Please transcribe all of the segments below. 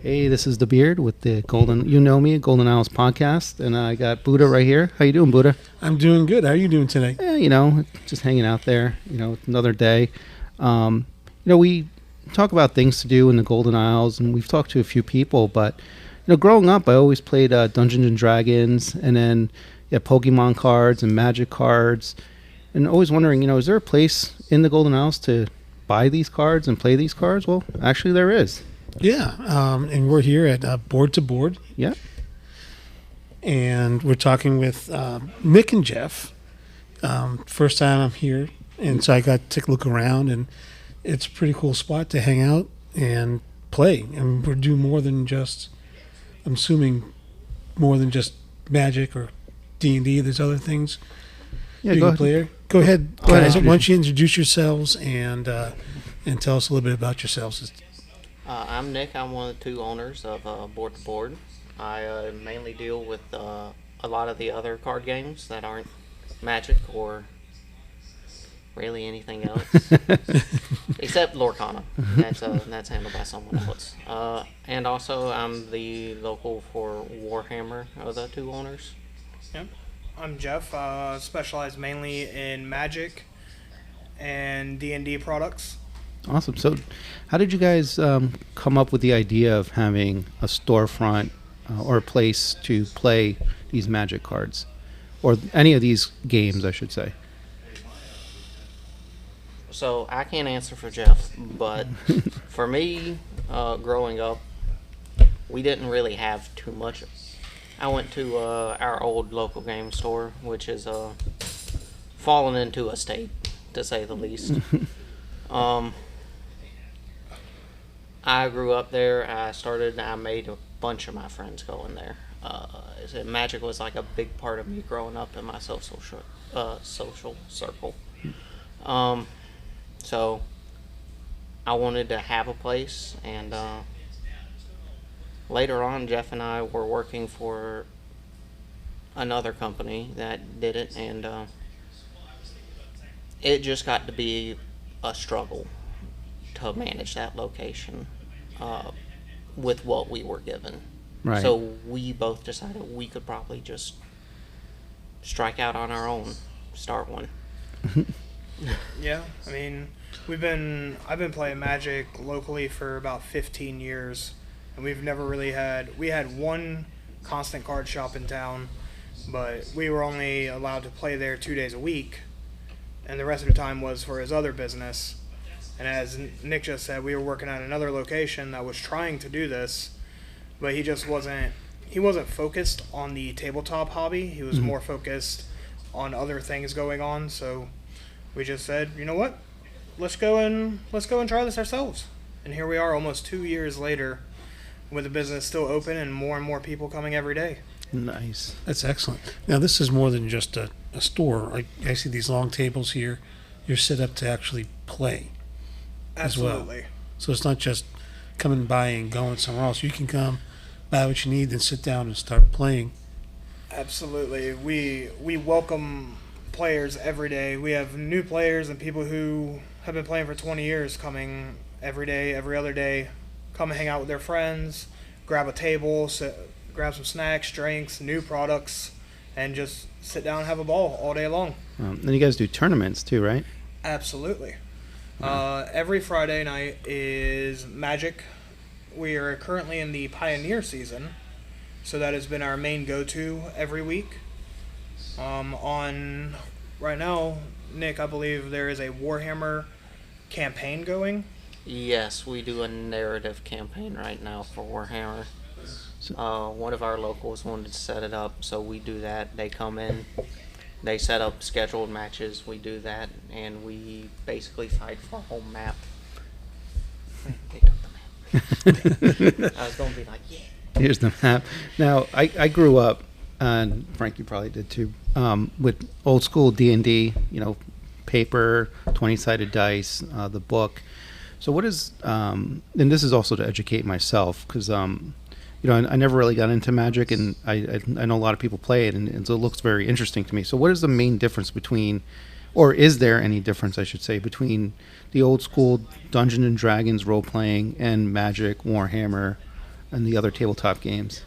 Hey, this is the Beard with the Golden Isles podcast, and I got Buddha right here. How you doing, Buddha? I'm doing good. How are you doing today? Just hanging out there. Another day. We talk about things to do in the Golden Isles, and we've talked to a few people. But growing up, I always played Dungeons and Dragons, and then Pokemon cards and Magic cards, and always wondering, is there a place in the Golden Isles to buy these cards and play these cards? Well, actually, there is. Yeah, and we're here at Board to Board. Yeah. And we're talking with Nick and Jeff. First time I'm here, and so I got to take a look around, and it's a pretty cool spot to hang out and play. And we're doing more than just, I'm assuming, more than just Magic or D&D. There's other things. Yeah, go ahead. Go ahead, guys. Why don't you introduce yourselves and tell us a little bit about yourselves. I'm Nick. I'm one of the two owners of Board to Board. I mainly deal with a lot of the other card games that aren't Magic or really anything else, except Lorcana. That's handled by someone else. And also, I'm the local for Warhammer of the two owners. Yep. I'm Jeff. Specialize mainly in Magic and D&D products. Awesome. So, how did you guys come up with the idea of having a storefront or a place to play these Magic cards, or any of these games, I should say? So I can't answer for Jeff, but for me, growing up, we didn't really have too much. I went to our old local game store, which is fallen into a state, to say the least. I grew up there. I made a bunch of my friends go in there. Magic was like a big part of me growing up in my social circle. So I wanted to have a place, and later on, Jeff and I were working for another company that did it, and it just got to be a struggle to manage that location with what we were given. Right. So we both decided we could probably just strike out on our own, start one. Yeah, I mean, I've been playing Magic locally for about 15 years, and we've never really we had one constant card shop in town, but we were only allowed to play there 2 days a week, and the rest of the time was for his other business. And as Nick just said, we were working at another location that was trying to do this, but he wasn't focused on the tabletop hobby. He was more focused on other things going on. So we just said, you know what? Let's go and try this ourselves. And here we are almost 2 years later with the business still open and more people coming every day. Nice. That's excellent. Now, this is more than just a store. I see these long tables here. You're set up to actually play. Absolutely. As well. So it's not just coming by and going somewhere else. You can come, buy what you need, and sit down and start playing. Absolutely. We welcome players every day. We have new players and people who have been playing for 20 years coming every day, every other day, come and hang out with their friends, grab a table, grab some snacks, drinks, new products, and just sit down and have a ball all day long. And you guys do tournaments too, right? Absolutely. Every Friday night is Magic. We are currently in the Pioneer season, so that has been our main go-to every week. On right now, Nick, I believe there is a Warhammer campaign going. Yes, we do a narrative campaign right now for Warhammer. One of our locals wanted to set it up, so we do that. They come in, they set up scheduled matches, we do that, and we basically fight for a whole map. They took the map. I was going to be like, yeah. Here's the map. Now, I grew up, and Frank, you probably did too, with old school D&D, paper, 20-sided dice, the book. So what is, and this is also to educate myself, because, I never really got into Magic, and I know a lot of people play it, and so it looks very interesting to me. So what is the main difference between, or is there any difference, I should say, between the old school Dungeons and Dragons role-playing and Magic, Warhammer, and the other tabletop games?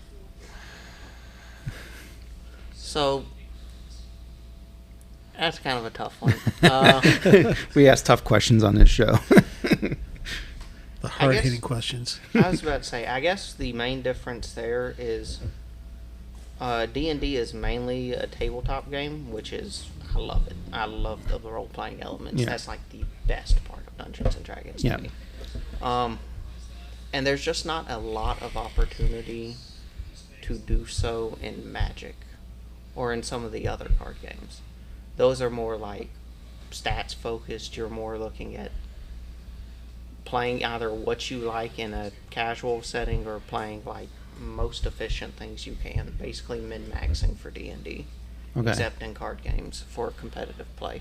So that's kind of a tough one. We ask tough questions on this show. The hard-hitting questions. I was about to say, I guess the main difference there is D&D is mainly a tabletop game, which is, I love it. I love the role-playing elements. Yeah. That's like the best part of Dungeons and Dragons to Yeah. me. And there's just not a lot of opportunity to do so in Magic or in some of the other card games. Those are more like stats focused. You're more looking at playing either what you like in a casual setting or playing like most efficient things you can, basically min-maxing for D&D, Okay. except in card games for competitive play.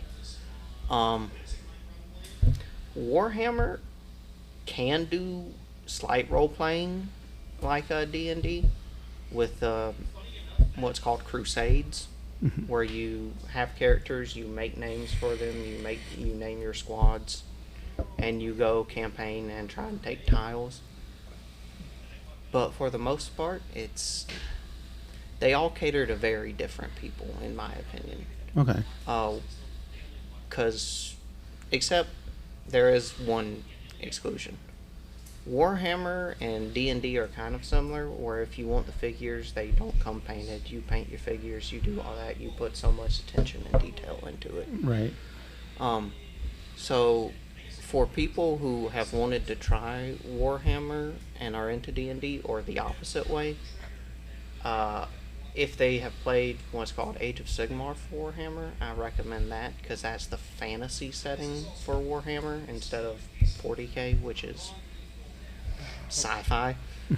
Warhammer can do slight role-playing like D&D with what's called crusades, where you have characters, you make names for them, you name your squads, and you go campaign and try and take tiles. But for the most part, they all cater to very different people, in my opinion. Okay. Except there is one exclusion. Warhammer and D&D are kind of similar, where if you want the figures, they don't come painted. You paint your figures, you do all that. You put so much attention and detail into it. Right. So for people who have wanted to try Warhammer and are into D&D, or the opposite way, if they have played what's called Age of Sigmar for Warhammer, I recommend that, because that's the fantasy setting for Warhammer instead of 40K, which is sci-fi.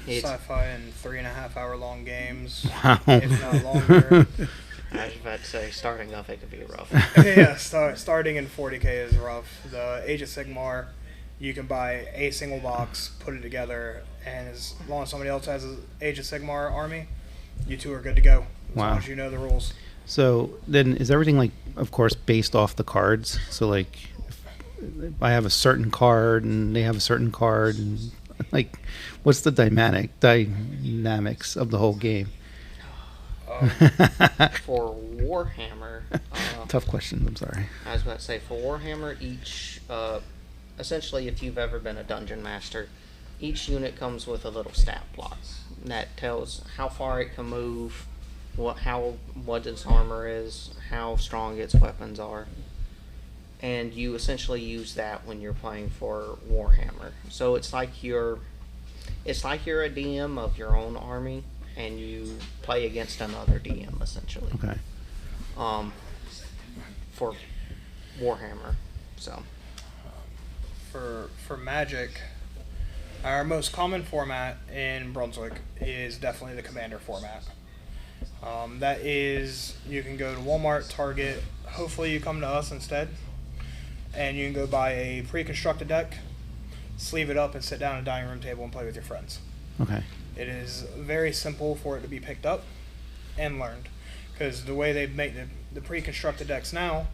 Sci-fi and 3.5 hour long games, Wow. if not longer. I was about to say, starting off, it could be rough. Yeah, starting in 40K is rough. The Age of Sigmar, you can buy a single box, put it together, and as long as somebody else has an Age of Sigmar army, you two are good to go. As Wow. long as you know the rules. So then is everything, like, of course, based off the cards? So, like, if I have a certain card and they have a certain card, and, like, what's the dynamics of the whole game? For Warhammer, Tough questions, I'm sorry. I was about to say, for Warhammer, essentially, if you've ever been a dungeon master, each unit comes with a little stat block that tells how far it can move, what its armor is, how strong its weapons are, and you essentially use that when you're playing for Warhammer. So it's like you're a DM of your own army, and you play against another DM essentially. Okay. For Warhammer, so. For Magic, our most common format in Brunswick is definitely the Commander format. That is, you can go to Walmart, Target, hopefully you come to us instead, and you can go buy a pre-constructed deck, sleeve it up, and sit down at a dining room table and play with your friends. Okay. It is very simple for it to be picked up and learned, because the way they make the pre-constructed decks now,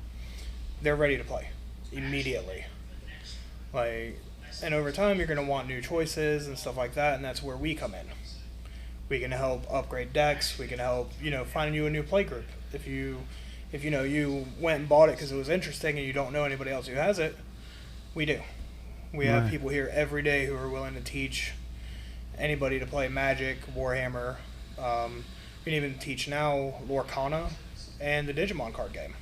they're ready to play immediately. And over time, you're going to want new choices and stuff like that, and that's where we come in. We can help upgrade decks. We can help, find you a new play group. If you went and bought it because it was interesting and you don't know anybody else who has it, we do. We have Right. people here every day who are willing to teach anybody to play Magic, Warhammer. We can even teach now Lorcana and the Digimon card game.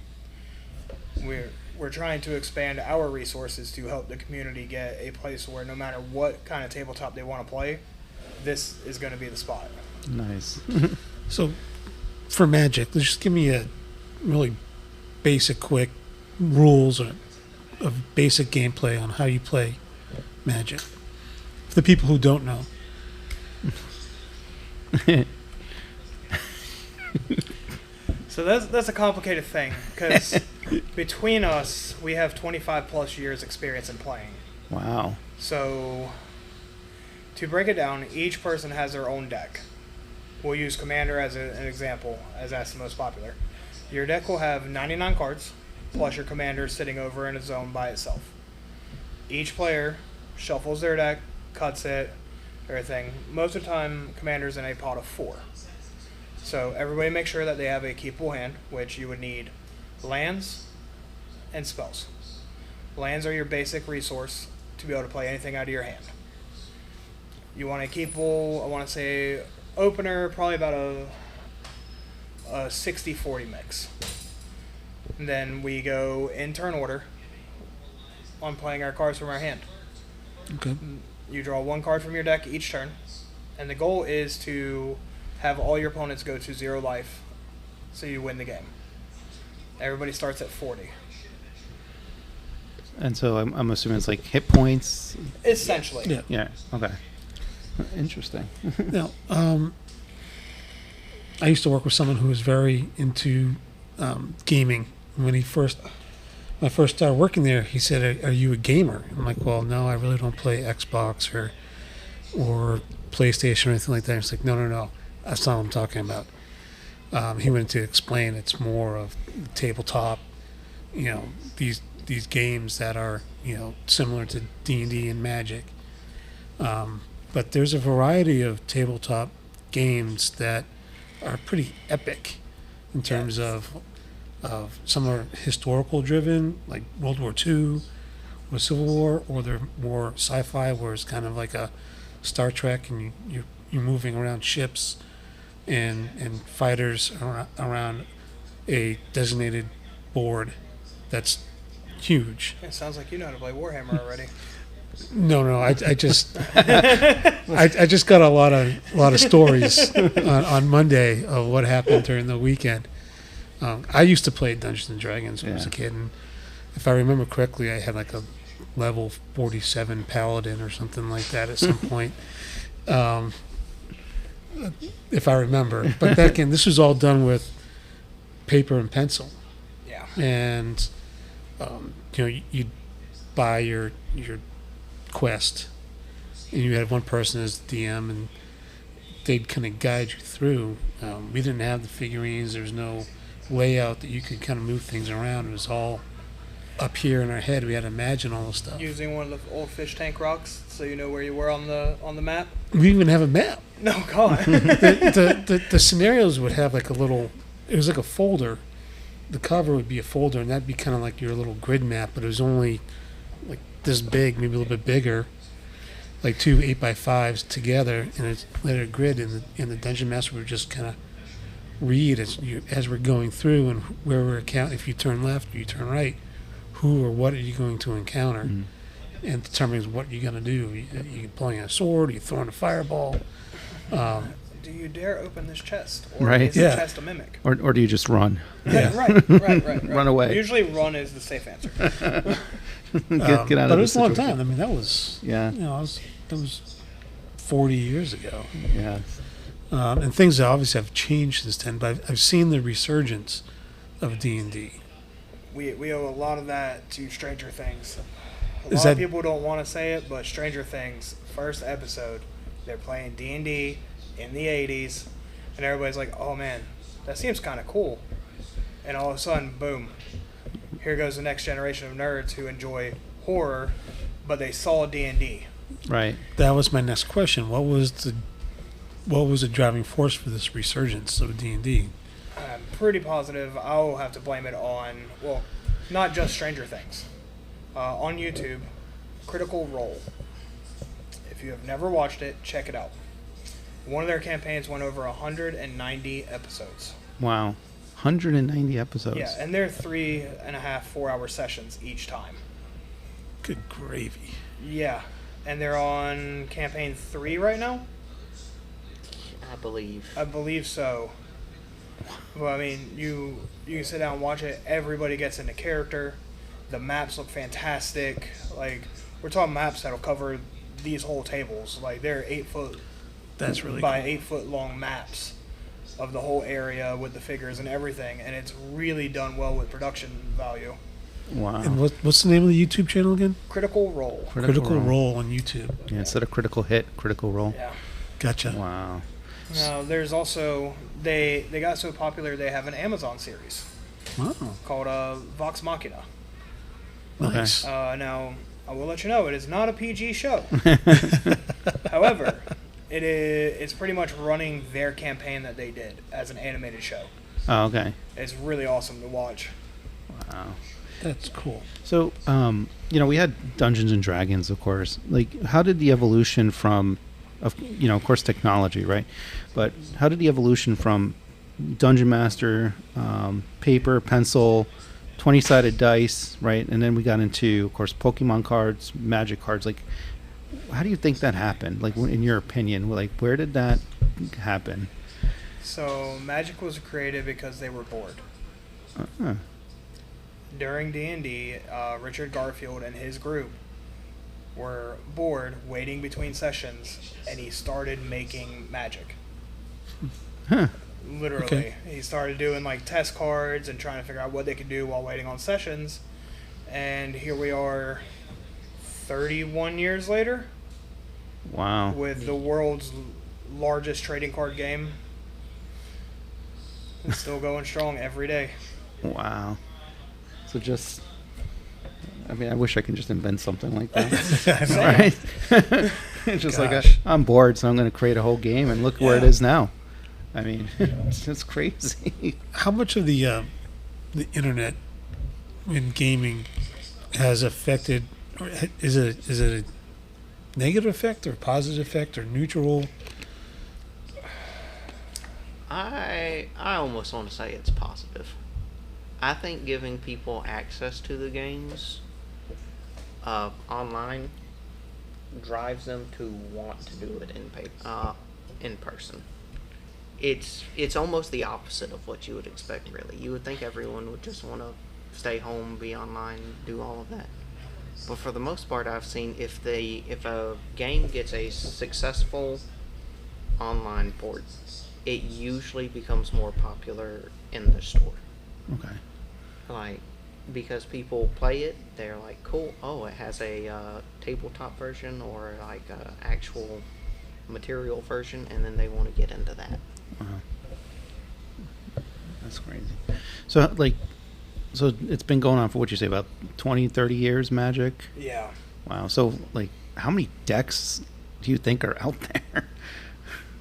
We're trying to expand our resources to help the community get a place where no matter what kind of tabletop they want to play, this is going to be the spot. Nice. So, for Magic, just give me a really basic, quick rules of basic gameplay on how you play Magic. For the people who don't know. So that's a complicated thing, because between us, we have 25 plus years experience in playing. Wow. So to break it down, each person has their own deck. We'll use Commander as an example, as that's the most popular. Your deck will have 99 cards, plus your Commander sitting over in a zone by itself. Each player shuffles their deck, cuts it, everything. Most of the time, Commander's in a pot of 4. So everybody make sure that they have a keepable hand, which you would need lands and spells. Lands are your basic resource to be able to play anything out of your hand. You want a keepable, I want to say, opener, probably about a 60-40 mix. And then we go in turn order on playing our cards from our hand. Okay. You draw 1 card from your deck each turn, and the goal is to have all your opponents go to 0 life, so you win the game. Everybody starts at 40. And so I'm assuming it's like hit points. Essentially. Yeah. Yeah. Okay. Interesting. Now, I used to work with someone who was very into gaming. When I first started working there, he said, "Are you a gamer?" I'm like, "Well, no, I really don't play Xbox or PlayStation or anything like that." He's like, "No, that's not what I'm talking about." He went to explain it's more of tabletop, these games that are similar to D&D and Magic. But there's a variety of tabletop games that are pretty epic in terms of some are historical driven, like World War II or Civil War, or they're more sci-fi, where it's kind of like a Star Trek, and you're moving around ships and fighters around a designated board that's huge. It sounds like you know how to play Warhammer already. No, I just I just got a lot of stories on Monday of what happened during the weekend. I used to play Dungeons and Dragons when I was a kid, and if I remember correctly, I had like a level 47 paladin or something like that at some point. If I remember, but back in, this was all done with paper and pencil. Yeah. And you'd buy your quest, and you had one person as the DM, and they'd kind of guide you through. We didn't have the figurines. There was no layout that you could kind of move things around. It was all up here in our head. We had to imagine all the stuff. Using one of the old fish tank rocks, so you know where you were on the map. We didn't even have a map. No, God. the scenarios would have like a little. It was like a folder. The cover would be a folder, and that'd be kind of like your little grid map, but it was only like this big, maybe a little bit bigger, like 2 8x5s together, and it's let a grid, and the dungeon master would just kind of read as we're going through, and where we're counting. If you turn left or you turn right, who or what are you going to encounter, and determines what you're going to do. You're pulling a sword, you're throwing a fireball. Do you dare open this chest? Or Right. is the chest a mimic? Or do you just run? Yeah. Right. Run away. Usually run is the safe answer. Get out of But it this was a long situation. time. I mean, that was that was 40 years ago. Yeah. And things obviously have changed since then, but I've seen the resurgence of D&D. We owe a lot of that to Stranger Things. A Is lot that- of people don't want to say it, but Stranger Things, first episode, they're playing D&D in the 80s, and everybody's like, oh man, that seems kind of cool. And all of a sudden, boom, here goes the next generation of nerds who enjoy horror, but they saw D&D. Right. That was my next question. What was the driving force for this resurgence of D&D? I'm pretty positive I'll have to blame it on, well, not just Stranger Things. On YouTube, Critical Role. If you have never watched it, check it out. One of their campaigns went over 190 episodes. Wow. 190 episodes. Yeah, and they're 3.5, 4 hour sessions each time. Good gravy. Yeah, and they're on campaign 3 right now? I believe. I believe so. Well, I mean, you can sit down and watch it. Everybody gets into character. The maps look fantastic. Like, we're talking maps that'll cover these whole tables. Like, they're 8 foot That's really by cool. 8 foot long maps of the whole area with the figures and everything, and it's really done well with production value. Wow. And what's the name of the YouTube channel again? Critical Role. Critical Role on YouTube. Yeah, instead of critical hit, critical roll. Yeah. Gotcha. Wow. Now, there's also, they got so popular they have an Amazon series Wow. called Vox Machina. Nice. Now, I will let you know, it is not a PG show. However, It's pretty much running their campaign that they did as an animated show. Oh, okay. It's really awesome to watch. Wow. That's cool. So, we had Dungeons and Dragons, of course. Like, how did the evolution of course, technology, right? But how did the evolution from Dungeon Master, paper, pencil, 20-sided dice, right? And then we got into, of course, Pokemon cards, Magic cards. Like, how do you think that happened? Like, in your opinion, like, where did that happen? So Magic was created because they were bored. Uh-huh. During D&D, Richard Garfield and his group were bored waiting between sessions, and he started making Magic. Huh. Literally. Okay. He started doing like test cards and trying to figure out what they could do while waiting on sessions. And here we are 31 years later Wow. with the world's largest trading card game. It's still going strong every day. Wow. So I wish I could just invent something like that. Right? It's just Gosh. I'm bored, so I'm going to create a whole game, and look where it is now. I mean, it's just crazy. How much of the internet in gaming has affected, or is it a negative effect or positive effect or neutral? I almost want to say it's positive. I think giving people access to the games online drives them to want to do it in person. It's almost the opposite of what you would expect, really. You would think everyone would just want to stay home, be online, do all of that. But for the most part, I've seen if a game gets a successful online port, it usually becomes more popular in the store. Okay. Like, because people play it, they're like, cool, oh, it has a tabletop version or like a actual material version, and then they want to get into that. Wow. That's crazy. So it's been going on for, what you say, about 20, 30 years, Magic? Yeah. Wow. So, how many decks do you think are out there?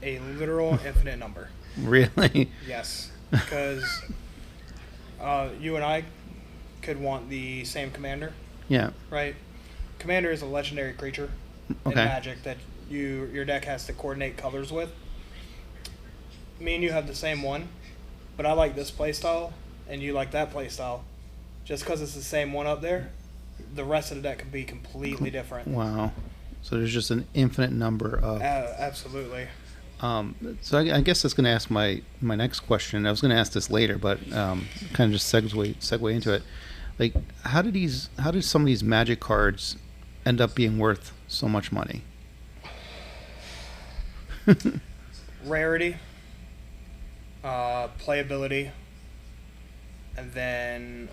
A literal infinite number. Really? Yes. Because you and I could want the same commander, Yeah. right? Commander is a legendary creature in Okay. Magic that your deck has to coordinate colors with. Me and you have the same one, but I like this playstyle, and you like that playstyle. Just because it's the same one up there, the rest of the deck can be completely different. Wow. So there's just an infinite number of... Absolutely. So I guess that's going to ask my next question. I was going to ask this later, but kind of just segue into it. Like, how did some of these Magic cards end up being worth so much money? Rarity, playability, and then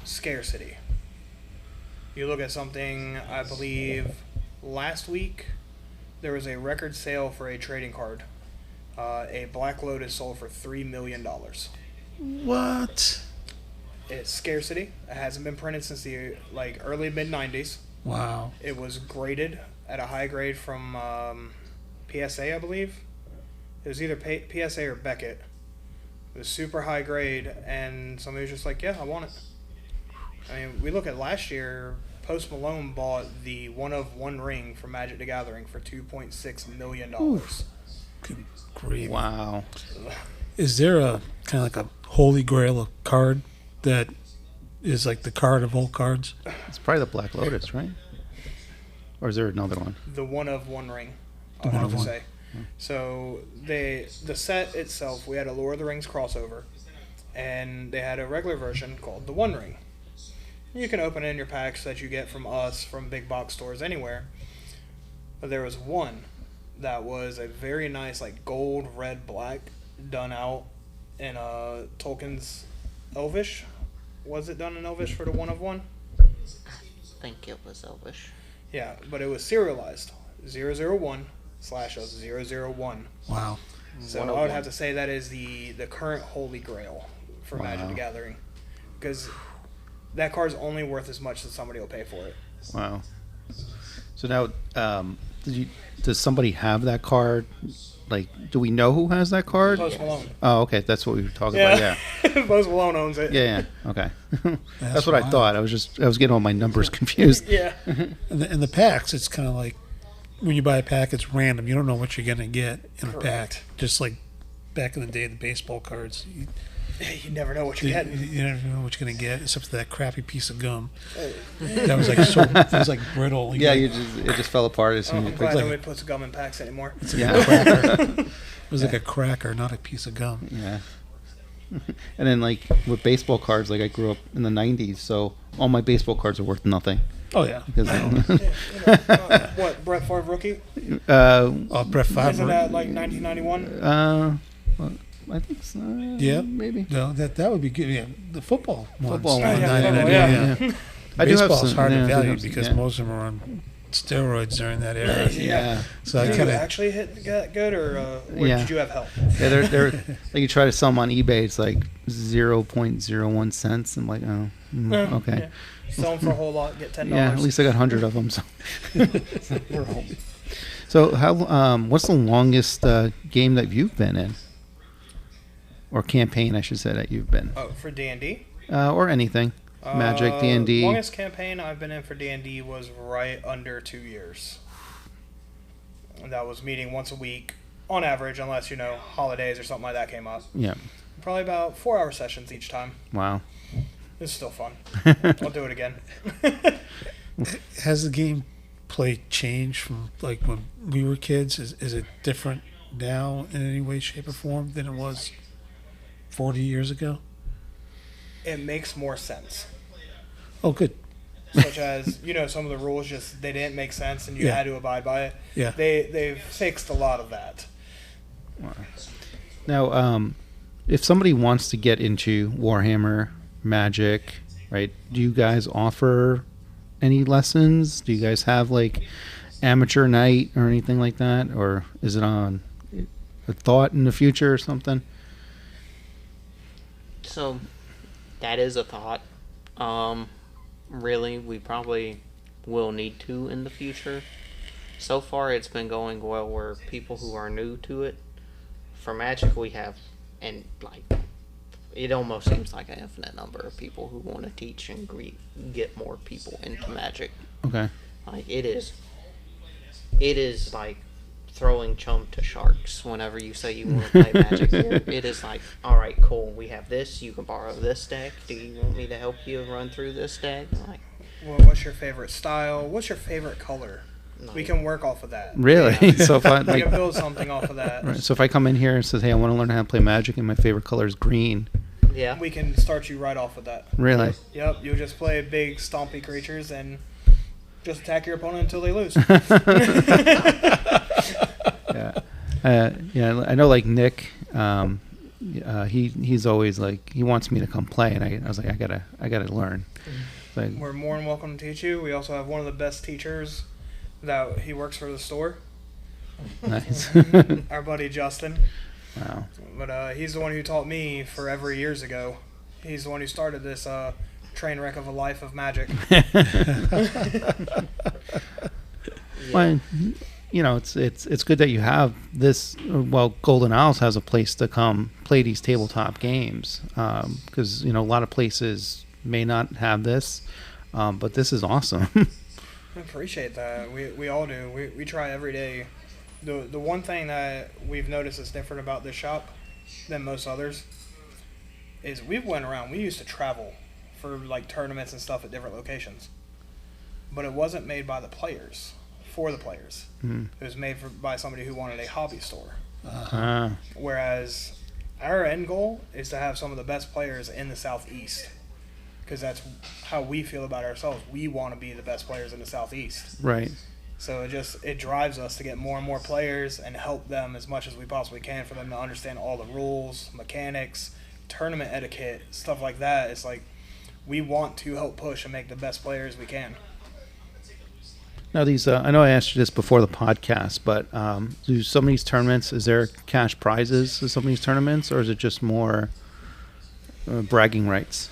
scarcity. You look at something, I believe last week there was a record sale for a trading card. A Black Lotus sold for $3 million. What? It's scarcity. It hasn't been printed since the early mid-90s. Wow. It was graded at a high grade from PSA, I believe. It was either PSA or Beckett. It was super high grade, and somebody was just like, yeah, I want it. I mean, we look at last year, Post Malone bought the one-of-one ring for Magic the Gathering for $2.6 million. Good grief. Wow. Is there a kind of like a holy grail of card that is like the card of all cards? It's probably the Black Lotus, right? Or is there another one? The one-of-one ring, The I would have to one-of-one. say. So the set itself, we had a Lord of the Rings crossover, and they had a regular version called the One Ring. You can open it in your packs that you get from us, from big box stores, anywhere. But there was one that was a very nice, gold, red, black, done out in Tolkien's Elvish. Was it done in Elvish for the one-of-one? I think it was Elvish. Yeah, but it was serialized. 001/001. Wow. So I would have to say that is the current holy grail for Magic Wow. the Gathering. Because that card's only worth as much as somebody will pay for it. Wow. So now, Does somebody have that card? Like, do we know who has that card? Post Malone. Oh, okay, that's what we were talking about. Yeah, Post Malone owns it. yeah. Okay, that's what I wild. thought. I was getting all my numbers confused. Yeah. And the packs, it's kind of like when you buy a pack, it's random. You don't know what you're going to get in a pack. Correct. Just like back in the day, the baseball cards. You never know what you're getting. You never know what you're going to get, except for that crappy piece of gum. That was like it was like brittle. Yeah, it just fell apart as soon I'm as you glad picked it. nobody puts gum in packs anymore. Yeah. It was like a cracker, not a piece of gum. Yeah. And then, like, with baseball cards, like, I grew up in the 90s, so all my baseball cards are worth nothing. Oh, yeah. Because, What, Brett Favre rookie? Oh, Brett Favre. Isn't that like 1991? well, I think so. Yeah. Maybe. No, that would be good. Yeah, the football ones. Football ones. Yeah, Football, yeah. I do have Baseball's some- hard yeah, to I do value have some- because yeah. most of them are on steroids during that era. Yeah. So I Did kind you of actually hit that good, or Yeah. did you have help? Yeah, they're like, you try to sell them on eBay, it's like 0.01 cents. I'm like, oh, okay. Yeah. Sell them for a whole lot, get $10. Yeah, at least I got 100 of them. So, so how? What's the longest game that you've been in, or campaign, I should say, that you've been, Oh, for D&D? or anything, Magic, D&D. Longest campaign I've been in for D&D was right under 2 years. And that was meeting once a week on average, unless, holidays or something like that came up. Yeah. Probably about 4-hour sessions each time. Wow. It's still fun. I'll do it again. has the game play changed from like when we were kids? Is it different now in any way, shape, or form than it was 40 years ago? It makes more sense. Oh, good. Such as, some of the rules they didn't make sense and you Yeah. had to abide by it. Yeah. They've fixed a lot of that. Now, if somebody wants to get into Warhammer, Magic, right? Do you guys offer any lessons? Do you guys have like amateur night or anything like that, or is it on a thought in the future or something? So, that is a thought. Really, we probably will need to in the future. So far, it's been going well where people who are new to it, for Magic, we have, and like, it almost seems like an infinite number of people who want to teach and get more people into Magic. Okay. Like, it is like throwing chum to sharks whenever you say you want to play Magic here. It is like, alright, cool, we have this, you can borrow this deck, do you want me to help you run through this deck? Like, Well, what's your favorite style? What's your favorite color? We can work off of that. Really? So if I We like, can build something off of that. right, so if I come in here and says, "Hey, I want to learn how to play Magic, and my favorite color is green," yeah. We can start you right off with that. really? Yep, you'll just play big stompy creatures and just attack your opponent until they lose. Yeah. Yeah. I know, like Nick. He's always like he wants me to come play, and I was like, I gotta learn. Like, We're more than welcome to teach you. We also have one of the best teachers that he works for the store. nice. Our buddy Justin. Wow. But he's the one who taught me forever years ago. He's the one who started this train wreck of a life of Magic. Well, it's good that you have this. Well, Golden Isles has a place to come play these tabletop games because a lot of places may not have this, but this is awesome. I appreciate that. We all do. We try every day. The one thing that we've noticed is different about this shop than most others is we've went around. We used to travel for like tournaments and stuff at different locations, but it wasn't made by the players for the players. Mm. It was made by somebody who wanted a hobby store. Ah, Whereas our end goal is to have some of the best players in the Southeast, because that's how we feel about ourselves. We want to be the best players in the Southeast. right. So it drives us to get more and more players and help them as much as we possibly can for them to understand all the rules, mechanics, tournament etiquette, stuff like that. It's like we want to help push and make the best players we can. Now these, I know I asked you this before the podcast, but do some of these tournaments, is there cash prizes to some of these tournaments, or is it just more bragging rights?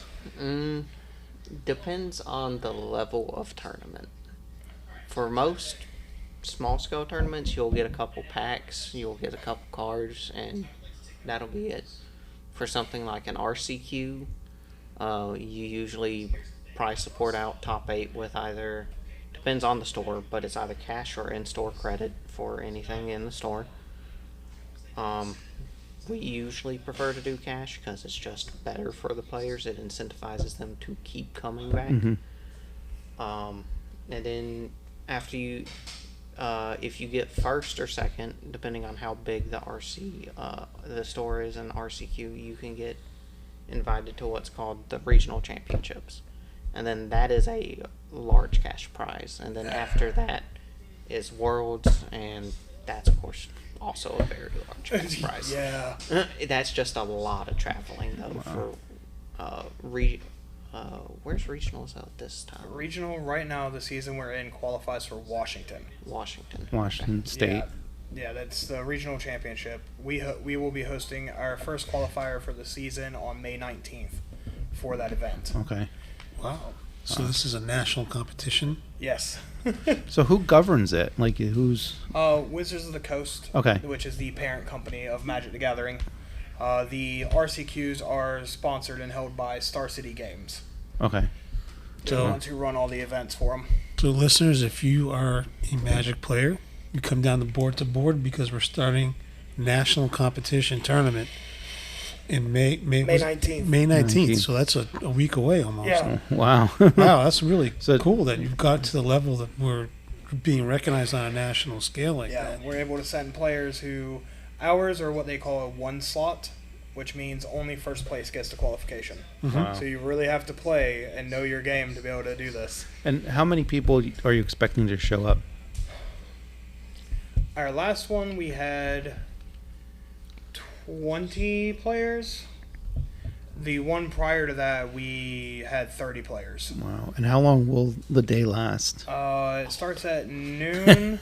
Depends on the level of tournament. For most small scale tournaments, you'll get a couple packs, you'll get a couple cards, and that'll be it. For something like an RCQ, you usually probably support out top 8 with either, depends on the store, but it's either cash or in-store credit for anything in the store. We usually prefer to do cash because it's just better for the players. It incentivizes them to keep coming back. And then after you, if you get first or second, depending on how big the store is in RCQ, you can get invited to what's called the regional championships, and then that is a large cash prize. And then after that is worlds, and that's of course also a very large cash prize. Yeah. That's just a lot of traveling though. For where's regionals at this time? Regional right now, the season we're in qualifies for Washington. Washington State. Yeah, that's the regional championship. We will be hosting our first qualifier for the season on May 19th for that event. Okay. Wow. So this is a national competition? Yes. So who governs it? Like who's? Wizards of the Coast. Okay. Which is the parent company of Magic the Gathering. The RCQs are sponsored and held by Star City Games. Okay. They're the ones who run all the events for them. So listeners, if you are a Magic player, you come down to board because we're starting national competition tournament in May 19th. May 19th. So that's a week away almost. Yeah. Wow. Wow, that's really So- cool that you've got to the level that we're being recognized on a national scale like Yeah, that. we're able to send players who, ours are what they call a one slot, which means only first place gets the qualification. Wow. So you really have to play and know your game to be able to do this. And how many people are you expecting to show up? Our last one, we had 20 players. The one prior to that, we had 30 players. Wow. And how long will the day last? It starts at noon.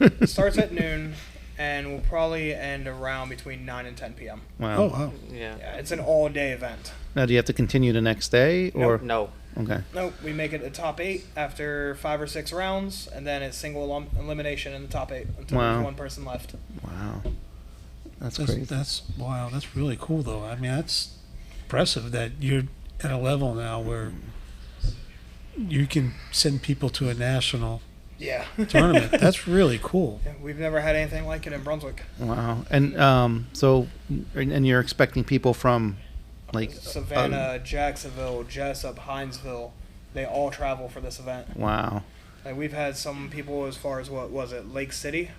It starts at noon, and will probably end around between 9 and 10 p.m. Wow. Oh, wow. Yeah. Yeah, it's an all-day event. Now, do you have to continue the next day, or No. okay? Nope, we make it a top 8 after 5 or 6 rounds, and then it's single elimination in the top 8 until Wow. there's one person left. Wow. That's crazy. That's wow. That's really cool, though. I mean, that's impressive that you're at a level now where you can send people to a national Yeah. tournament. That's really cool. Yeah, we've never had anything like it in Brunswick. Wow. And and you're expecting people from like Savannah, Jacksonville, Jessup, Hinesville, they all travel for this event. Wow. Like we've had some people as far as, what was it, Lake City?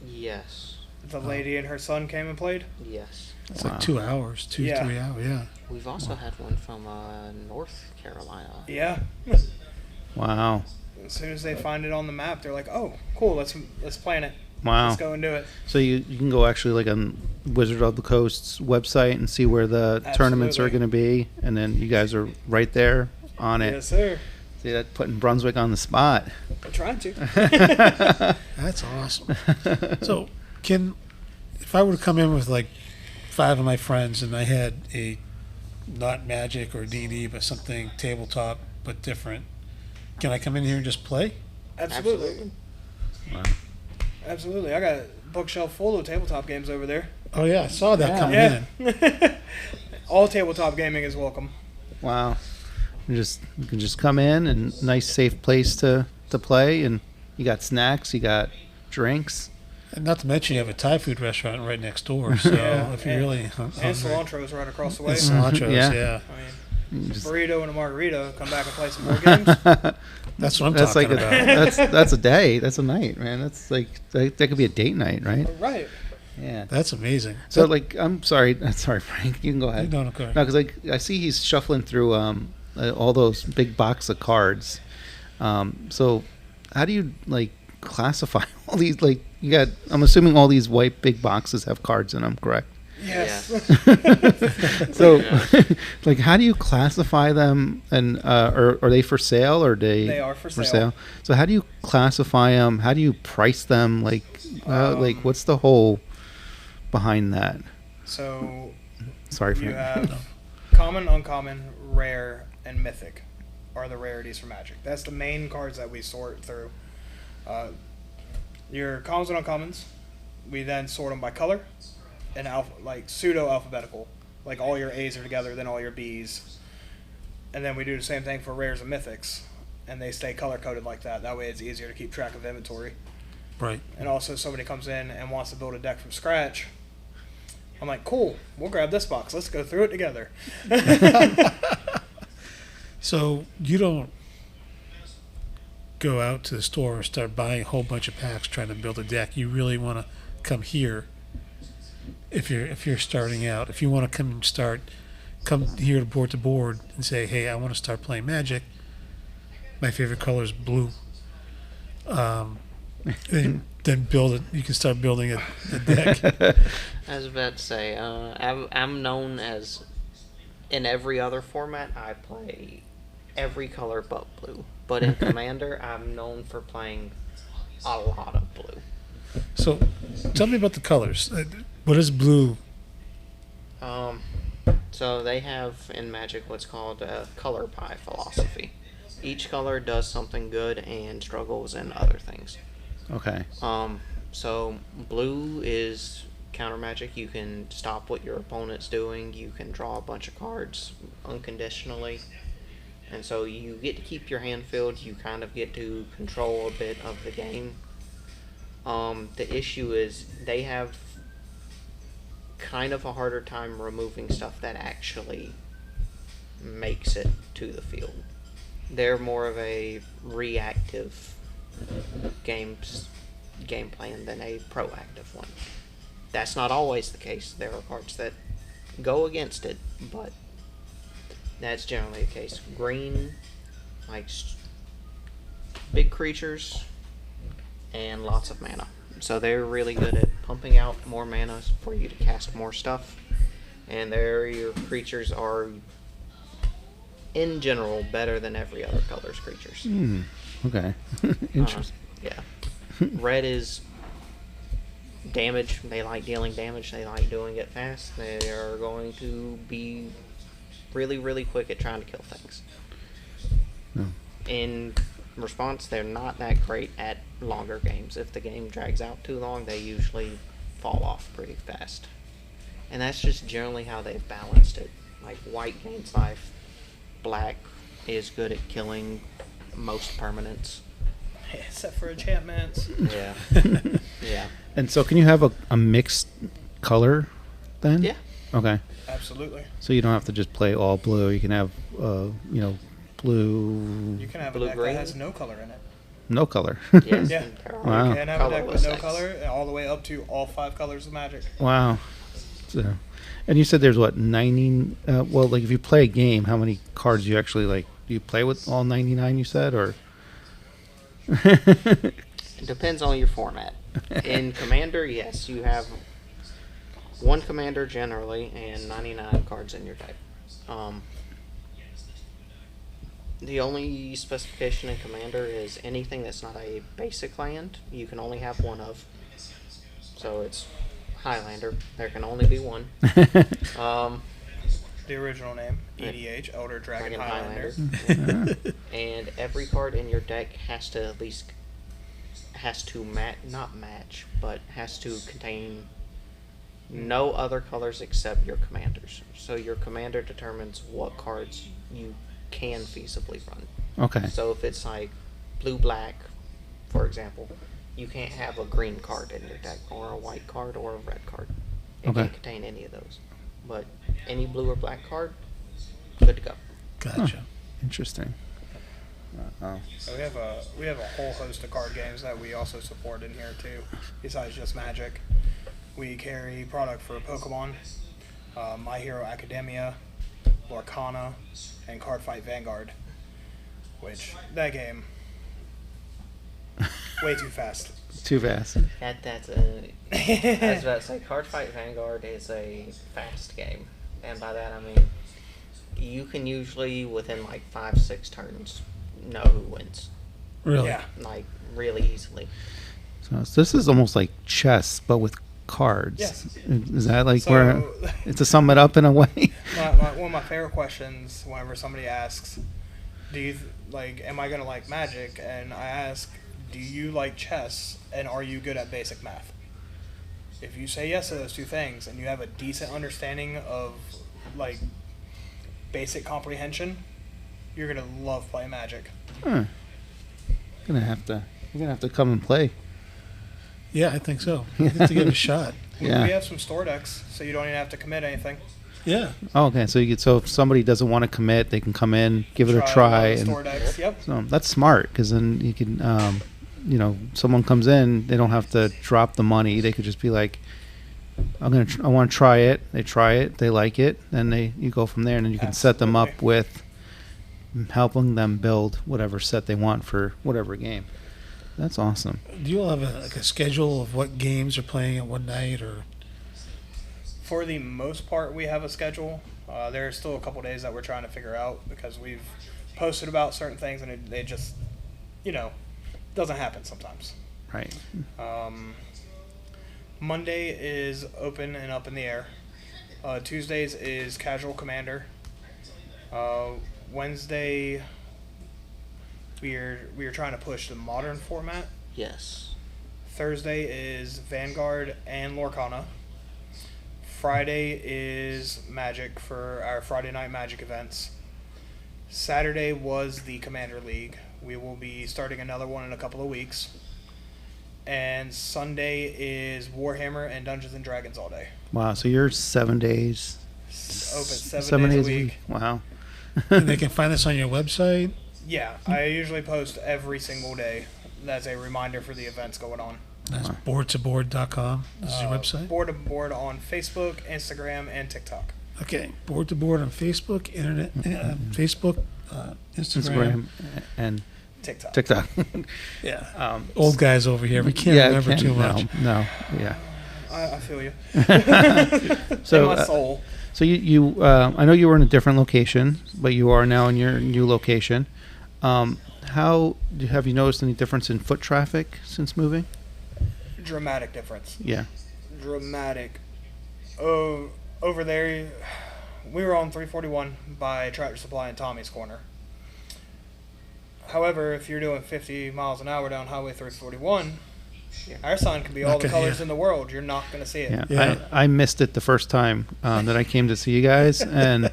Yes. The lady and her son came and played. Yes. It's Wow. like 2 hours, 3 hours. Yeah. We've also had one from North Carolina. Yeah. Wow. As soon as they find it on the map, they're like, "Oh, cool! Let's plan it. Wow. Let's go and do it." So you can go actually like on Wizard of the Coast's website and see where the tournaments are Absolutely. going to be, and then you guys are right there on it. Yes, sir. See, that putting Brunswick on the spot. We're trying to. That's awesome. So, if I were to come in with like 5 of my friends and I had a not Magic or D&D but something tabletop but different, can I come in here and just play? Absolutely. Wow. Absolutely. I got a bookshelf full of tabletop games over there. Oh yeah, I saw that coming Yeah. in. All tabletop gaming is welcome. Wow. You can just come in and nice safe place to play, and you got snacks, you got drinks. And not to mention you have a Thai food restaurant right next door. So Yeah, if you're and- really And hungry, cilantro's right across the way. and cilantros, Yeah. yeah. I mean, You just- burrito and a margarita. Come back and play some more games. That's what I'm that's talking like about. that's a day. That's a night, man. That's like that could be a date night, right? Right. Yeah. That's amazing. So like, I'm sorry, Frank. You can go ahead. No, no, go ahead. No, because I see he's shuffling through all those big box of cards. So how do you like classify all these? Like you got, I'm assuming all these white big boxes have cards in them, correct? Yes. So, like, how do you classify them? And are they for sale or They are for sale. So how do you classify them? How do you price them? Like what's the whole behind that? So Sorry, you Frank. have common, uncommon, rare, and mythic are the rarities for Magic. That's the main cards that we sort through. your commons and uncommons. We then sort them by color and like pseudo alphabetical. Like all your A's are together, then all your B's. And then we do the same thing for rares and mythics. And they stay color coded like that. That way it's easier to keep track of inventory. Right. And also, if somebody comes in and wants to build a deck from scratch, I'm like, cool, we'll grab this box. Let's go through it together. So you don't go out to the store and start buying a whole bunch of packs trying to build a deck. You really want to come here if you're starting out. If you want to come here to board and say, hey, I want to start playing Magic. My favorite color is blue. Then build it. You can start building a deck. I was about to say, I'm known as, in every other format, I play every color but blue. But in Commander, I'm known for playing a lot of blue. So, tell me about the colors. What is blue? So they have in Magic what's called a color pie philosophy. Each color does something good and struggles in other things. Okay. So blue is counter magic. You can stop what your opponent's doing. You can draw a bunch of cards unconditionally. And so you get to keep your hand filled. You kind of get to control a bit of the game. The issue is they have kind of a harder time removing stuff that actually makes it to the field. They're more of a reactive game plan than a proactive one. That's not always the case. There are cards that go against it, but that's generally the case. Green likes big creatures and lots of mana. So they're really good at pumping out more mana for you to cast more stuff. And your creatures are, in general, better than every other color's creatures. Okay. Interesting. Yeah. Red is damage. They like dealing damage. They like doing it fast. They are going to be really, really quick at trying to kill things. No. In response, they're not that great at longer games. If the game drags out too long, they usually fall off pretty fast. And that's just generally how they've balanced it. Like, white gains life. Black is good at killing most permanents. Except for enchantments. Yeah. Yeah. And so, can you have a mixed color then? Yeah. Okay. Absolutely. So you don't have to just play all blue. You can have, blue. You can have Blue, a deck green. that has no color in it. No color. Yes. Yeah. Wow. You can have a deck with no Colorless color, and all the way up to all 5 colors of Magic. Wow. So, and you said there's what 90? Well, like if you play a game, how many cards do you actually like? Do you play with all 99? You said, or? It depends on your format. In Commander, yes, you have one Commander generally and 99 cards in your deck. The only specification in Commander is anything that's not a basic land, you can only have one of. So it's Highlander. There can only be one. The original name, EDH, Elder Dragon Highlander. And every card in your deck has to at least has to not match, but has to contain no other colors except your commanders. So your commander determines what cards you can feasibly run. Okay. So if it's like blue-black, for example, you can't have a green card in your deck, or a white card, or a red card. It Okay. can't contain any of those. But any blue or black card, good to go. Gotcha. Interesting. So we have a whole host of card games that we also support in here too, besides just Magic. We carry product for Pokemon, My Hero Academia, Lorcana, and Card Fight Vanguard. Which that game, way too fast. Too fast. That's a. I was about to say, Card Fight Vanguard is a fast game, and by that I mean you can usually within like 5-6 turns know who wins, Really? Yeah. like really easily. So this is almost like chess, but with cards. Yes. Is that like So- where to sum it up in a way? One of my favorite questions whenever somebody asks, "Do you am I gonna like Magic?" and I ask, do you like chess and are you good at basic math? If you say yes to those two things and you have a decent understanding of like basic comprehension, you're gonna love playing Magic. You're gonna have to come and play. Yeah, I think so. I have to give it a shot. Yeah. We have some store decks, so you don't even have to commit anything. Yeah. Oh, okay, so if somebody doesn't want to commit, they can come in, give it a one try, of the and store decks. Yep. so that's smart because then you can, someone comes in, they don't have to drop the money. They could just be like, I want to try it. They try it, they like it, then you go from there, and then you can set them up Absolutely. with helping them build whatever set they want for whatever game. That's awesome. Do you all have a schedule of what games are playing at what night, or? For the most part, we have a schedule. There are still a couple days that we're trying to figure out because we've posted about certain things and they just, doesn't happen sometimes. Right. Monday is open and up in the air. Tuesdays is casual commander. Wednesday, we are trying to push the modern format. Yes. Thursday is Vanguard and Lorcana. Friday is Magic for our Friday night Magic events. Saturday was the Commander League. We will be starting another one in a couple of weeks. And Sunday is Warhammer and Dungeons and Dragons all day. Wow. So you're 7 days. Open seven days a week. Wow. And they can find this on your website. Yeah, I usually post every single day. That's a reminder for the events going on. That's boardtoboard.com. This is your website. Board to Board on Facebook, Instagram, and TikTok. Okay, board to board on Facebook, Facebook, Instagram. And TikTok. TikTok. Yeah. Old guys over here. We can't remember too much. No. Yeah. I feel you. So, In my soul. So you I know you were in a different location, but you are now in your new location. Have you noticed any difference in foot traffic since moving? Dramatic difference. Yeah. Dramatic. Oh, over there, we were on 341 by Tractor Supply and Tommy's Corner. However, if you're doing 50 miles an hour down Highway 341, our sign can be all the colors in the world. You're not going to see it. Yeah. I missed it the first time that I came to see you guys, and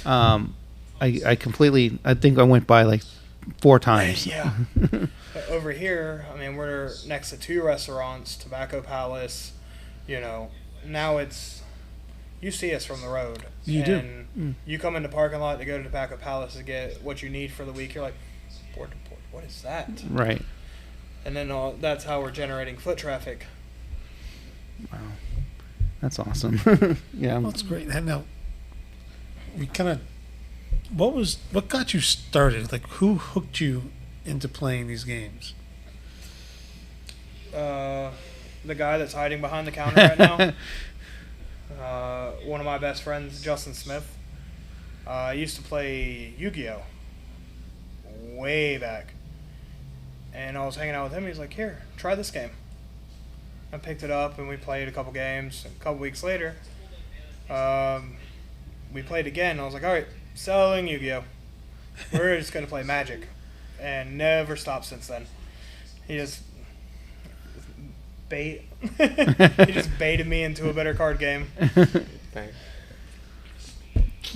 I think I went by like 4 times. Yeah. Over here, I mean, we're next to 2 restaurants, Tobacco Palace. Now you see us from the road. You do. And you come in the parking lot to go to Tobacco Palace to get what you need for the week. You're like, board to board, what is that? Right. And then that's how we're generating foot traffic. Wow. That's awesome. Yeah. Well, that's great. And now, what got you started? Like, who hooked you into playing these games? The guy that's hiding behind the counter right now. One of my best friends, Justin Smith. I used to play Yu-Gi-Oh! Way back. And I was hanging out with him. He's like, here, try this game. I picked it up and we played a couple games. A couple weeks later, we played again. I was like, all right, selling Yu-Gi-Oh! We're just going to play Magic. And never stopped since then. He just baited me into a better card game.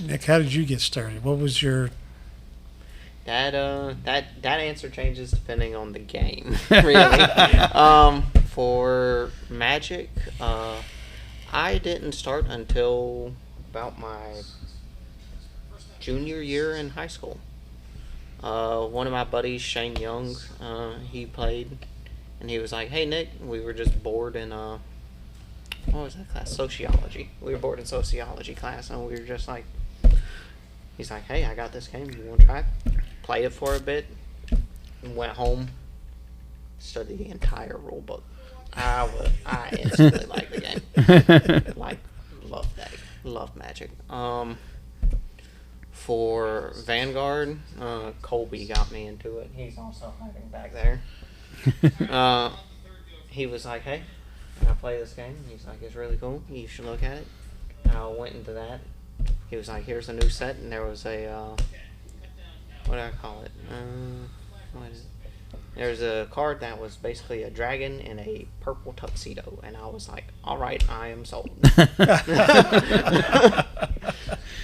Nick, how did you get started? What was your... That answer changes depending on the game, really. For Magic, I didn't start until about my junior year in high school. One of my buddies, Shane Young, he played, and he was like, "Hey Nick, we were just bored in what was that class? Sociology. We were bored in sociology class, and we were just like." He's like, "Hey, I got this game. You want to try it?" Played it for a bit, and went home, studied the entire rule book. I instantly liked the game. Love Magic. For Vanguard, Colby got me into it. He's also hiding back there. He was like, "Hey, I play this game." He's like, "It's really cool. You should look at it." I went into that. He was like, "Here's a new set," and there was a what do I call it? What is it? There's a card that was basically a dragon in a purple tuxedo, and I was like, all right, I am sold.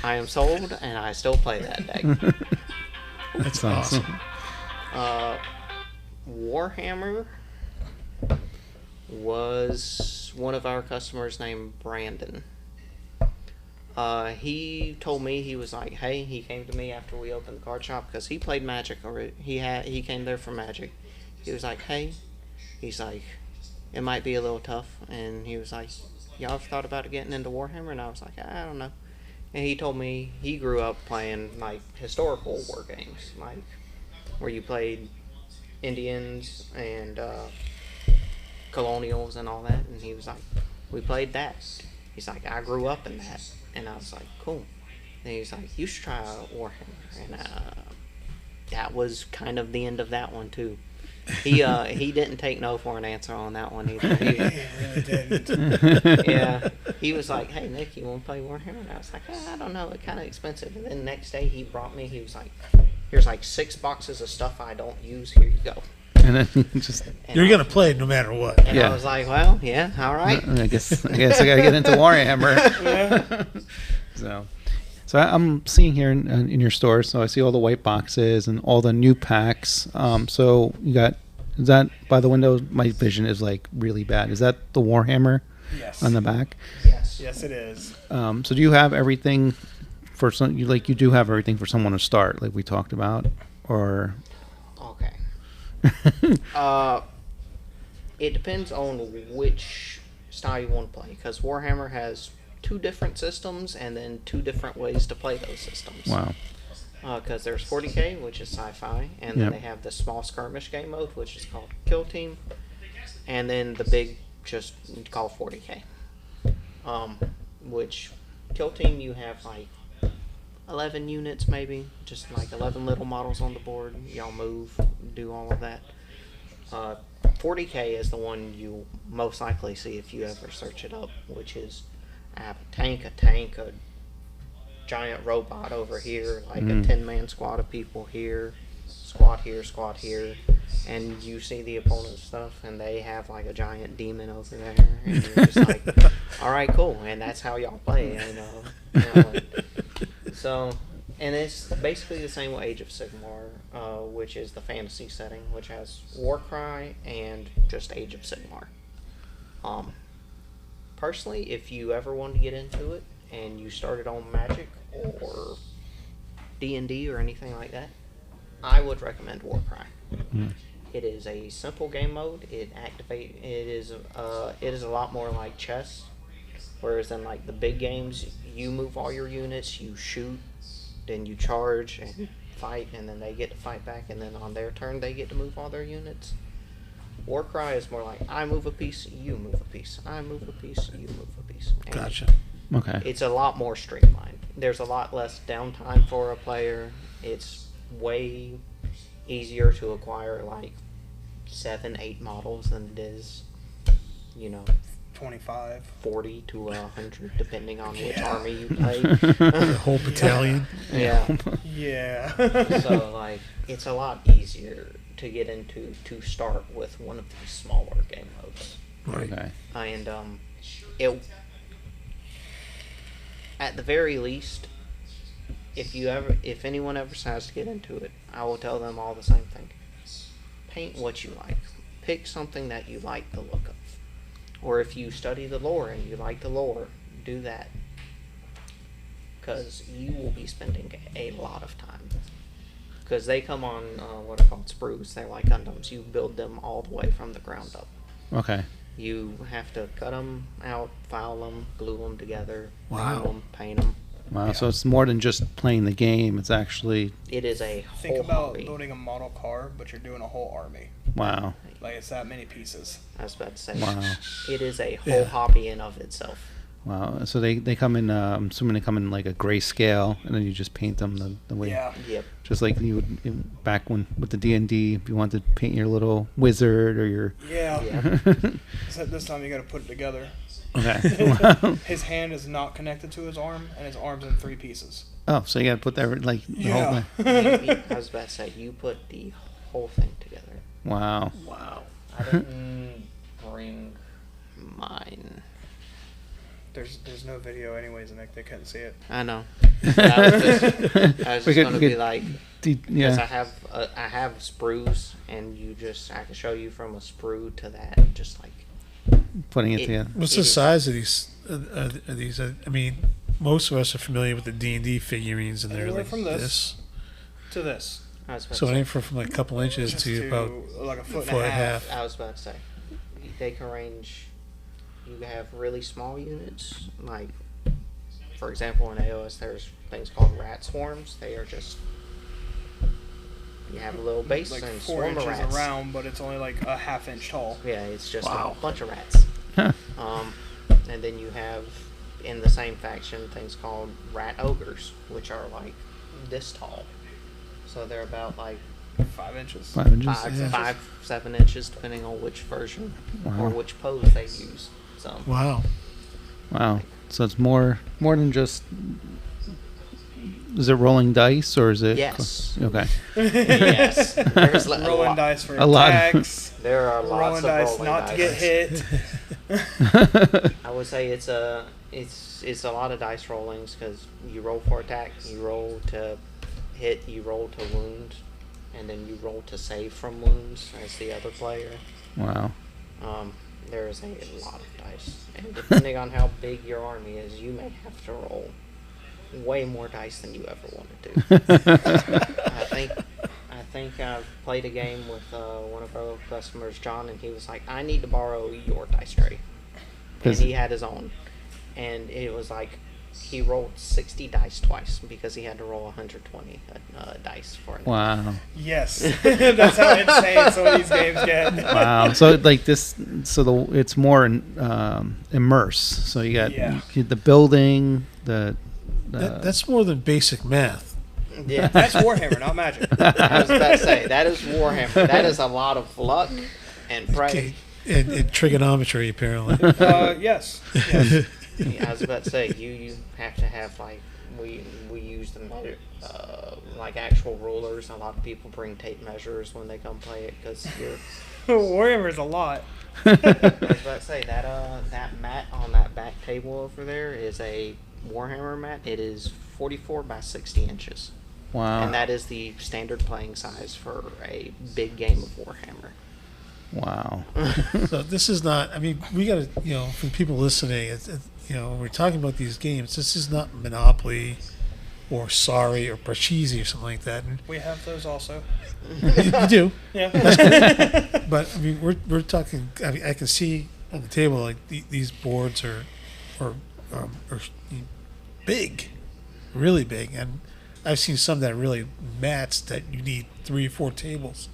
I am sold, and I still play that deck. That's awesome. Warhammer was one of our customers named Brandon. He told me, he was like, hey, he came to me after we opened the card shop because he played Magic already. He came there for Magic. He was like, hey, he's like, it might be a little tough, and he was like, y'all have thought about getting into Warhammer? And I was like, I don't know. And he told me he grew up playing like historical war games, like where you played Indians and colonials and all that. And he was like, we played that. He's like, I grew up in that. And I was like, cool. And he's like, you should try Warhammer. And that was kind of the end of that one too. He didn't take no for an answer on that one either. Yeah, he was like, hey Nick, you want to play Warhammer? And I was like, I don't know, it's kind of expensive. And then the next day he brought me, he was like, here's like 6 boxes of stuff I don't use, here you go. And then just And You're gonna play it no matter what. And Yeah. I was like, well, yeah, all right. I guess I gotta get into Warhammer. So I'm seeing here in your store. So I see all the white boxes and all the new packs. So you got, is that by the window? My vision is like really bad. Is that the Warhammer Yes. on the back? Yes. Yes, it is. So do you have everything for some? You do have everything for someone to start, like we talked about, or? Okay. It depends on which style you want to play, because Warhammer has 2 different systems and then 2 different ways to play those systems. Wow. Because there's 40k, which is sci-fi, and then Yep. they have the small skirmish game mode, which is called Kill Team, and then the big, just called 40k. Which Kill Team, you have like 11 units maybe, just like 11 little models on the board. Y'all move, do all of that. 40k is the one you most likely see if you ever search it up, which is a tank, a giant robot over here, like a 10-man squad of people here, squad here, and you see the opponent's stuff, and they have like a giant demon over there, and you're just like, all right, cool, and that's how y'all play, So, and it's basically the same with Age of Sigmar, which is the fantasy setting, which has Warcry and just Age of Sigmar. Personally, if you ever want to get into it and you started on Magic or D&D or anything like that, I would recommend Warcry. It is a simple game mode. It is a lot more like chess, whereas in like the big games, you move all your units, you shoot, then you charge and fight, and then they get to fight back, and then on their turn they get to move all their units. Warcry is more like, I move a piece, you move a piece. I move a piece, you move a piece. And Gotcha. Okay. it's a lot more streamlined. There's a lot less downtime for a player. It's way easier to acquire like 7, 8 models than it is, 25. 40 to 100, depending on which army you play. The whole battalion. Yeah. Yeah. So like, it's a lot easier to get into to start with one of these smaller game modes. Right. Okay. And it, at the very least, if anyone ever decides to get into it, I will tell them all the same thing. Paint what you like. Pick something that you like the look of. Or if you study the lore and you like the lore, do that. Because you will be spending a lot of time. Because they come on what are called sprues. They're like Gundams. You build them all the way from the ground up. Okay. You have to cut them out, file them, glue them together, Wow. paint them. Wow. So it's more than just playing the game. It's actually It is a Think whole about hobby. building a model car, but you're doing a whole army. wow. Like, it's that many pieces. I was about to say, Wow. it is a whole Yeah. hobby in of itself. Wow. So they come in. I'm assuming they come in like a grayscale, and then you just paint them the way. Yeah. Yep. Just like you would back when with the D&D, if you wanted to paint your little wizard or your. Yeah. Yeah. Except this time you gotta put it together. Okay. Wow. His hand is not connected to his arm, and his arm's in 3 pieces. Oh, so you got to put that like the whole Yeah. thing. I was about to say, you put the whole thing together. Wow. Wow. I didn't bring mine. There's no video anyways, Nick. They couldn't see it. I know. I was We just could- gonna we be could- like, Did- because yeah. I have sprues, and I can show you from a sprue to that, just like Putting it it- together. What's the size of these? I mean, most of us are familiar with the D&D figurines, and they're Anywhere like from this. this. To this. I was about So to say. anywhere from like a couple inches Just to about like a foot foot and a half. I was about to say, they can range. You have really small units, like for example in AOS, there's things called rat swarms. They are just you have a little base Like and 4 swarm of inches rats. around, but it's only like a half inch tall. Yeah, it's just Wow. a bunch of rats. Huh. And then you have in the same faction things called rat ogres, which are like this tall. So they're about like 5 inches. 5 inches. Yeah. 7 inches, depending on which version or Wow. which pose they use. So wow. Wow. So it's more than just. Is it rolling dice or is it? Yes. Okay. yes, there's a Rolling lot. dice for A lot. attacks. There are lots rolling of dice rolling not dice. to get hit. I would say it's a lot of dice rollings because you roll for attack, you roll to hit, you roll to wound, and then you roll to save from wounds as the other player. Wow. There is a lot of dice, and depending on how big your army is, you may have to roll way more dice than you ever wanted to. I think I've played a game with one of our customers, John, and he was like, "I need to borrow your dice tray," and 'Cause- he had his own, and it was like he rolled 60 dice twice because he had to roll 120 dice for it. Wow. Yes. That's how insane some of these games get. Wow. So like this, it's more immerse. So you got Yeah. the building, That's more than basic math. Yeah, That's Warhammer, not magic. I was about to say that is Warhammer. That is a lot of luck and pray. Okay. And trigonometry, apparently. Yes. Yes. Yeah, I was about to say you have to have like we use the like actual rulers. A lot of people bring tape measures when they come play it because you're. Warhammer's a lot. I was about to say that mat on that back table over there is a Warhammer mat. It is 44 by 60 inches, wow. and that is the standard playing size for a big game of Warhammer. Wow. So this is not. I mean, we got to, for people listening, when we're talking about these games, this is not Monopoly or Sorry or Parcheesi or something like that. And We have those also. you do, Yeah. but I mean, we're talking. I mean, I can see on the table like these boards are big, really big, and I've seen some that are really mats that you need 3 or 4 tables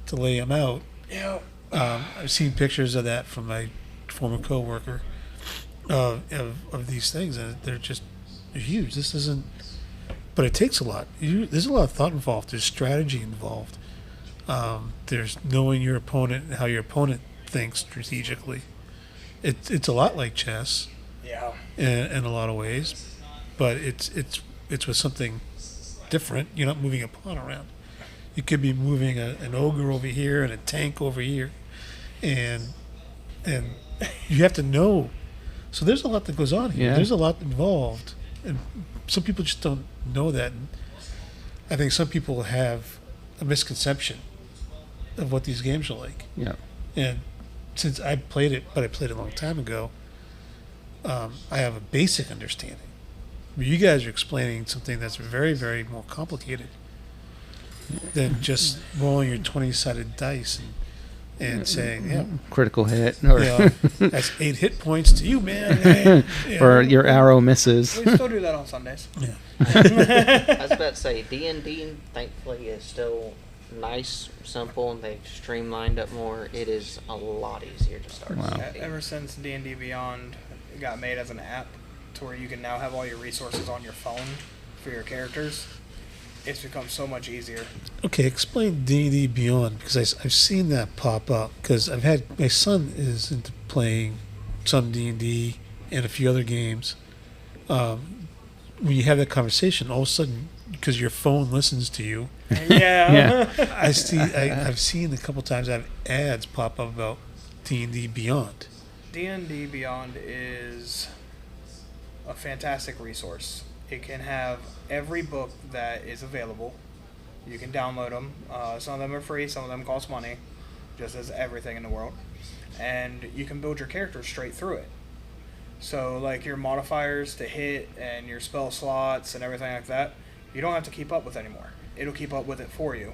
to lay them out. Yeah. I've seen pictures of that from my former coworker of these things, and they're huge. This isn't, but it takes a lot. There's a lot of thought involved. There's strategy involved. There's knowing your opponent and how your opponent thinks strategically. It's a lot like chess Yeah. in a lot of ways, but it's with something different. You're not moving a pawn around. You could be moving an ogre over here and a tank over here, and you have to know. So there's a lot that goes on here. Yeah. There's a lot involved, and some people just don't know that. And I think some people have a misconception of what these games are like. Yeah. And since I played it, but I played it a long time ago, I have a basic understanding. But you guys are explaining something that's very, very more complicated than just rolling your 20-sided dice and saying, yeah, Critical hit, or that's 8 hit points to you, man. Yeah. or your arrow misses. We still do that on Sundays. Yeah. I was about to say D&D thankfully is still nice, simple, and they've streamlined it more. It is a lot easier to start. Wow. D&D. Ever since D&D Beyond got made as an app to where you can now have all your resources on your phone for your characters, it's become so much easier. Okay, explain D&D Beyond, because I've seen that pop up, because my son is into playing some D&D and a few other games. when you have that conversation, all of a sudden, because your phone listens to you, Yeah. I've seen a couple times I have ads pop up about D&D Beyond. D&D Beyond is a fantastic resource. It can have every book that is available. You can download them. Some of them are free, some of them cost money, just as everything in the world. And you can build your character straight through it. So, like your modifiers to hit and your spell slots and everything like that, you don't have to keep up with anymore. It'll keep up with it for you.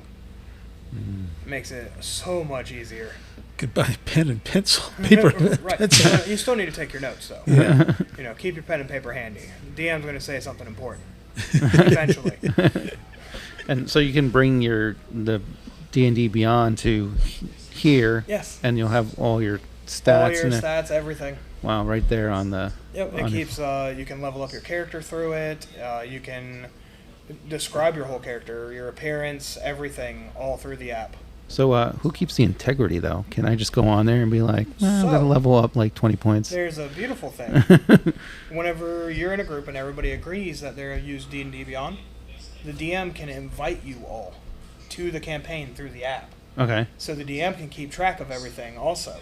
It makes it so much easier. Goodbye, pen and pencil, paper. Right. Pencil. You still need to take your notes, though. Yeah. Keep your pen and paper handy. DM's going to say something important eventually. And so you can bring the D&D Beyond to here. Yes. And you'll have all your stats. All your stats, everything. Wow, right there on the... Yep, it keeps, you can level up your character through it. You can describe your whole character, your appearance, everything, all through the app. So who keeps the integrity, though? Can I just go on there and be like, I'm So, going to level up like 20 points? There's a beautiful thing. Whenever you're in a group and everybody agrees that they're going to use D&D Beyond, the DM can invite you all to the campaign through the app. Okay. So the DM can keep track of everything also.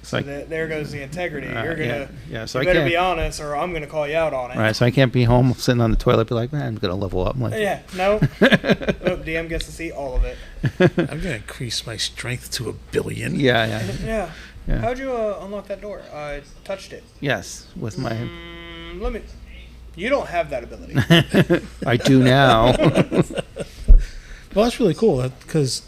So There goes the integrity. You're gonna, so you I better can't, be honest, or I'm gonna call you out on it. right, so I can't be home sitting on the toilet be like, man, I'm going to level up. I'm like, Yeah, no. Nope, DM gets to see all of it. I'm going to increase my strength to 1 billion. yeah. Yeah. Yeah. How'd you unlock that door? I touched it. Yes, with my... You don't have that ability. I do now. Well, that's really cool because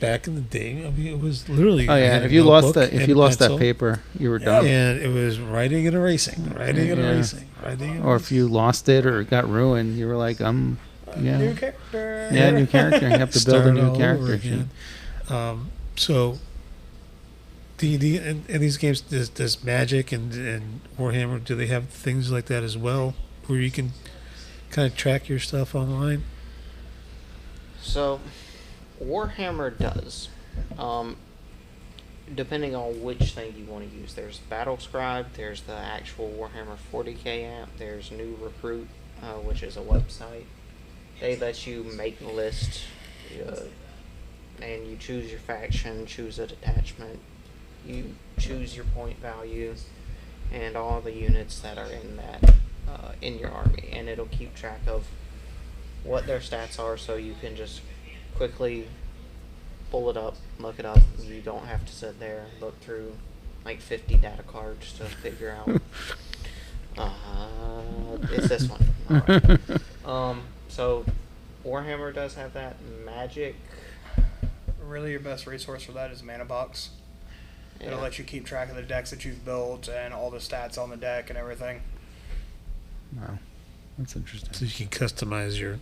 back in the day, I mean, it was literally. Oh I yeah, had a if you lost notebook that, if and you a lost that pencil, paper, you were done. and it was writing and erasing, writing and Yeah. erasing, writing. And Or if you lost it or it got ruined, you were like, New yeah, character. new character. You have to build a Start new all over character. again. So D&D and these games, does Magic and Warhammer, do they have things like that as well, where you can kind of track your stuff online? So, Warhammer does. Depending on which thing you want to use. There's Battle Scribe, there's the actual Warhammer 40k app, there's New Recruit, which is a website. They let you make a list, and you choose your faction, choose a detachment, you choose your point value, and all the units that are in that, in your army, and it'll keep track of what their stats are, so you can just quickly pull it up, look it up. You don't have to sit there and look through like 50 data cards to figure out it's this one. All right. So Warhammer does have that. Magic, Really, your best resource for that is Mana Box. yeah. It'll let you keep track of the decks that you've built and all the stats on the deck and everything. Wow, that's interesting. So you can customize your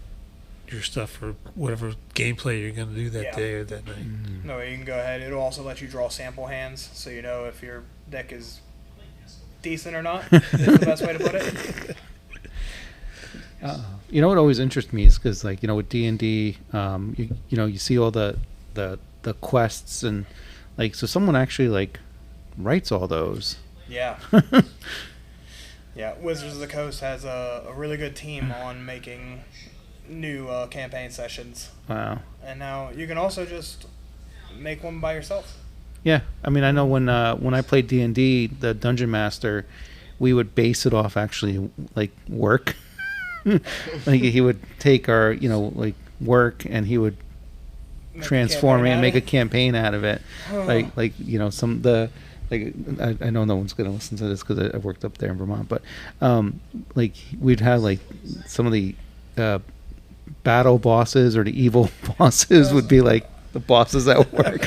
stuff for whatever gameplay you're going to do that Yeah. day or that night. No, you can go ahead. It'll also let you draw sample hands, so you know if your deck is decent or not. Is the best way to put it. You know what always interests me is because, like, with D&D, you see all the quests and like, so someone actually like writes all those. Yeah. Yeah, Wizards of the Coast has a really good team on making new campaign sessions. Wow. And now you can also just make one by yourself. Yeah, I mean, I know when I played D&D, the Dungeon Master, we would base it off actually like work. Like he would take our like work and he would transform it and make a campaign out of it. Like some I know no one's going to listen to this because I worked up there in Vermont, but like we'd have like some of the battle bosses or the evil bosses would be like the bosses at work.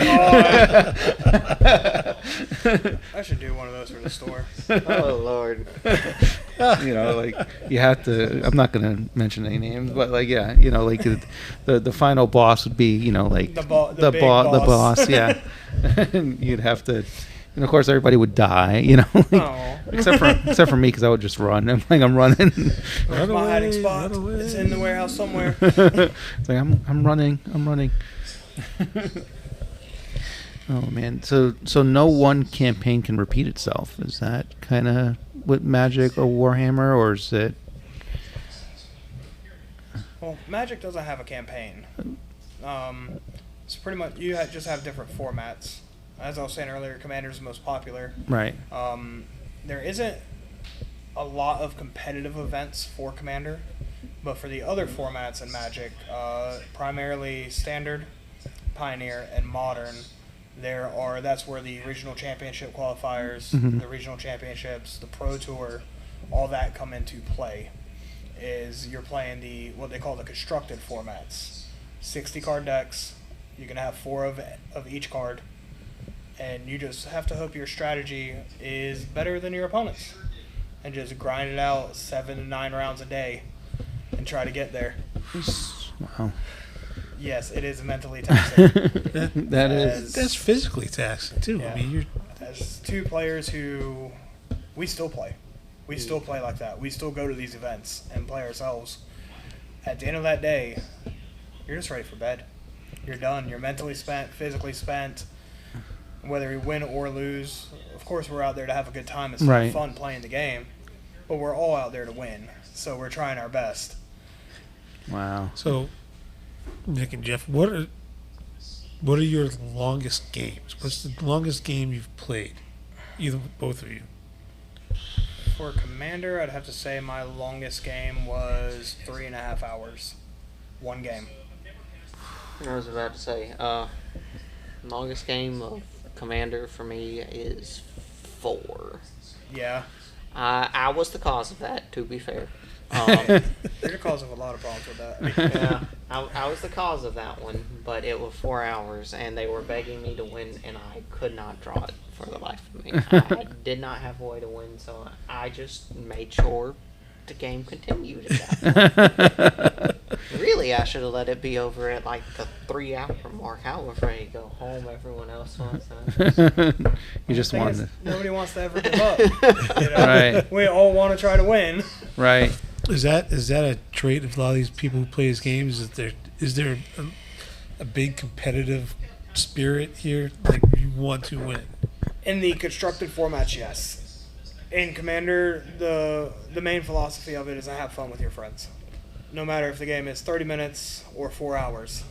I should do one of those for the store. Oh Lord. Like you have to. I'm not going to mention any names, but like like the final boss would be like the big boss. boss, yeah. And you'd have to. And of course, everybody would die, except for me, because I would just run. I'm running. Where's my hiding spot? It's in the warehouse somewhere. It's like I'm running. Oh man, so no one campaign can repeat itself. Is that kind of with Magic or Warhammer, or is it? Well, Magic doesn't have a campaign. It's pretty much just have different formats. As I was saying earlier, Commander's the most popular. Right. There isn't a lot of competitive events for Commander, but for the other formats in Magic, primarily Standard, Pioneer, and Modern, that's where the regional championship qualifiers, the regional championships, the Pro Tour, all that come into play. Is you're playing what they call the constructed formats, 60 card decks. You can have 4 of each card, and you just have to hope your strategy is better than your opponent's, and just grind it out 7 to 9 rounds a day, and try to get there. Wow. Yes, it is mentally taxing. That is. That's physically taxing too. Yeah. I mean, you're As 2 players who we still play. We still play like that. We still go to these events and play ourselves. At the end of that day, you're just ready for bed. You're done. You're mentally spent, physically spent. Whether we win or lose, of course we're out there to have a good time. It's Right. fun playing the game, but we're all out there to win. So we're trying our best. Wow. so. Nick and Jeff, what are your longest games? What's the longest game you've played? Both of you. For Commander, I'd have to say my longest game was 3.5 hours. One game. I was about to say, longest game of Commander for me is 4. Yeah. I was the cause of that, to be fair. You're the cause of a lot of problems with that. Yeah, I was the cause of that one, but it was 4 hours, and they were begging me to win, and I could not draw it for the life of me. I did not have a way to win, so I just made sure the game continued at that point. Really, I should have let it be over at like the 3-hour mark. I was ready to go home. Everyone else was. You just Thing wanted is, to. nobody wants to ever give up. You know? Right. We all want to try to win. Right. Is that a trait of a lot of these people who play these games? Is there a big competitive spirit here? Like you want to win? In the constructed formats, yes. In Commander, the main philosophy of it is to have fun with your friends. No matter if the game is 30 minutes or 4 hours.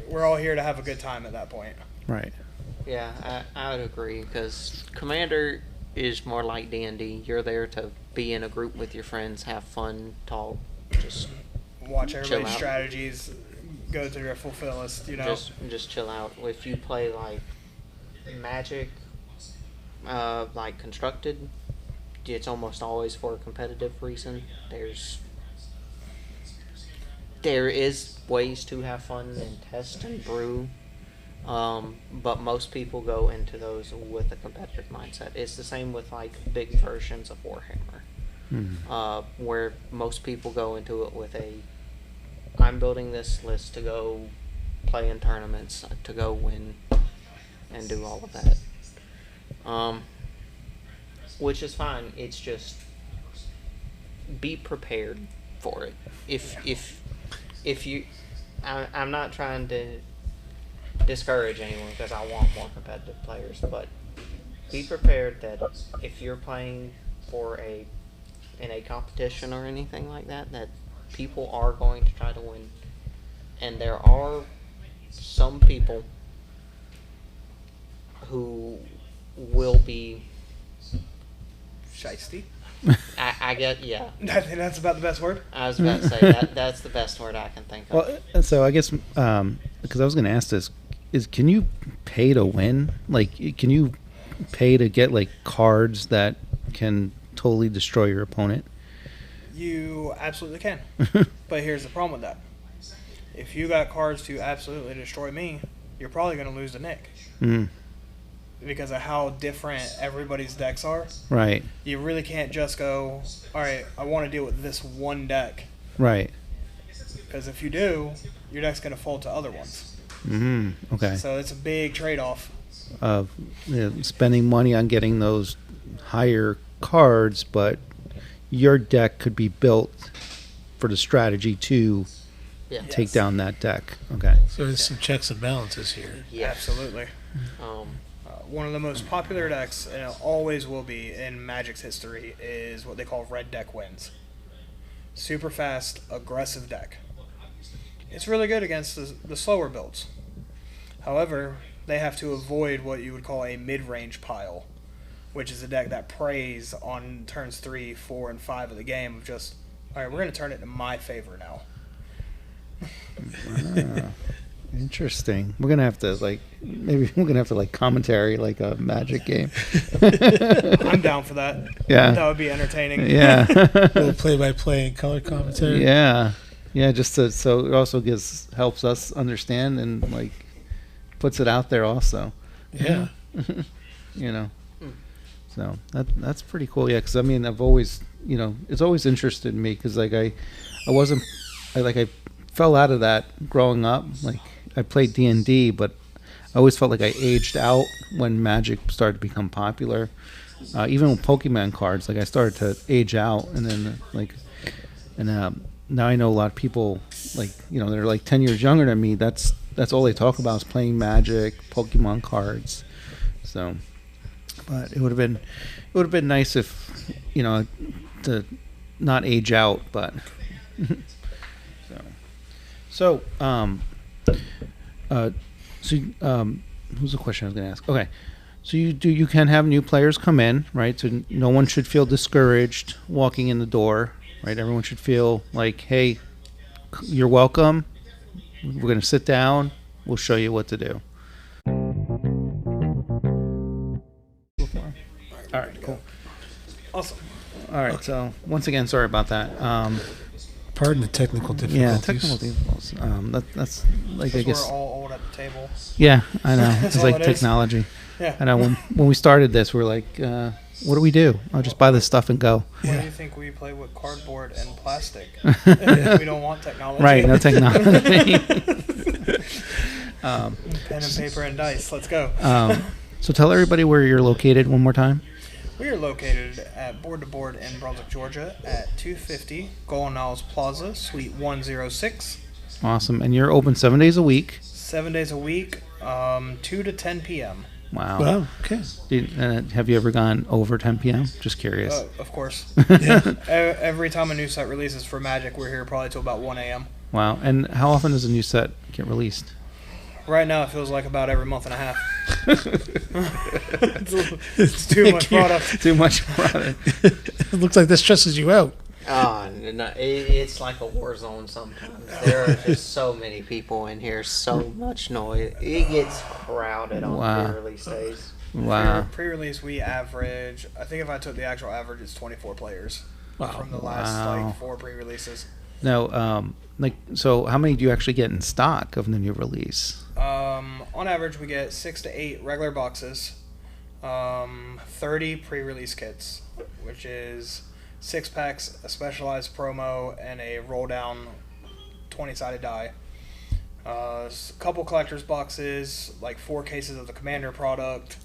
We're all here to have a good time at that point. Right. Yeah, I would agree, because Commander is more like D&D. You're there to be in a group with your friends, have fun, talk, just Watch chill everybody's out. strategies go to their fullest, you know. Just chill out. If you play like Magic, like constructed, it's almost always for a competitive reason. There is ways to have fun and test and brew, but most people go into those with a competitive mindset. It's the same with like big versions of Warhammer, where most people go into it with I'm building this list to go play in tournaments, to go win and do all of that, which is fine. It's just be prepared for it. If you, I'm not trying to discourage anyone, because I want more competitive players, but be prepared that if you're playing in a competition or anything like that, that people are going to try to win, and there are some people who will be Shiesty. I get, yeah. I think that's about the best word. I was about to say that's the best word I can think of. Well, so I guess because I was going to ask this, can you pay to win? Like, can you pay to get like cards that can totally destroy your opponent? You absolutely can. But here's the problem with that. If you got cards to absolutely destroy me, you're probably going to lose to Nick. Mm. Because of how different everybody's decks are. Right. You really can't just go, all right, I want to deal with this one deck. Right. Because if you do, your deck's going to fold to other ones. Mm-hmm. Okay. So it's a big trade-off. Of spending money on getting those higher cards, but your deck could be built for the strategy to Yeah. take Yes. down that deck. Okay. So there's some checks and balances here. Yeah. Absolutely. one of the most popular decks, and it always will be in Magic's history, is what they call Red Deck Wins. Super fast, aggressive deck. It's really good against the slower builds. However, they have to avoid what you would call a mid-range pile, which is a deck that preys on turns 3, 4, and 5 of the game of just, all right, we're going to turn it in my favor now. Interesting. We're gonna have to commentary like a Magic game. I'm down for that. Yeah, that would be entertaining. Yeah, A little play-by-play and color commentary. yeah. Just so it also helps us understand and like puts it out there also. Yeah. So that's pretty cool. Yeah, because I mean I've always it's always interested me because like I fell out of that growing up. Like I played D&D, but I always felt like I aged out when Magic started to become popular. Even with Pokemon cards, like I started to age out, and then now I know a lot of people like they're like 10 years younger than me. That's all they talk about is playing Magic, Pokemon cards. So, but it would have been nice if to not age out, but so who's the question I was going to ask? Okay, so you can have new players come in, right? So no one should feel discouraged walking in the door, right? Everyone should feel like, hey, you're welcome. We're going to sit down. We'll show you what to do. All right, cool. Awesome. All right, so once again, sorry about that. Pardon the technical difficulties. Yeah, technical difficulties. That's like I guess we're all old at the table. Yeah, I know. That's It's all like it is. technology. Yeah. I know. When we started this, we're like, what do we do? I'll just buy this stuff and go. Why do you think we play with cardboard and plastic? We don't want technology. Right, no technology. Pen and paper and dice. Let's go. So tell everybody where you're located one more time. We are located at Board to Board in Brunswick, Georgia at 250 Golden Isles Plaza, Suite 106. Awesome. And you're open 7 days a week. 7 days a week, 2 to 10 p.m. Wow. Wow. Okay. Have you ever gone over 10 p.m.? Just curious. Of course. Yeah. Every time a new set releases for Magic, we're here probably till about 1 a.m. Wow. And how often does a new set get released? Right now, it feels like about every month and a half. It's too much product. Too much product. It looks like this stresses you out. No, it's like a war zone sometimes. There are just so many people in here, so much noise. It gets crowded on Wow. pre-release days. Wow. For pre-release, we average, I think if I took the actual average, it's 24 players from the last Wow. 4 pre-releases. Now, so how many do you actually get in stock of the new release? On average, we get 6 to 8 regular boxes, 30 pre-release kits, which is 6 packs, a specialized promo, and a roll-down 20-sided die. A couple collector's boxes, like 4 cases of the Commander product.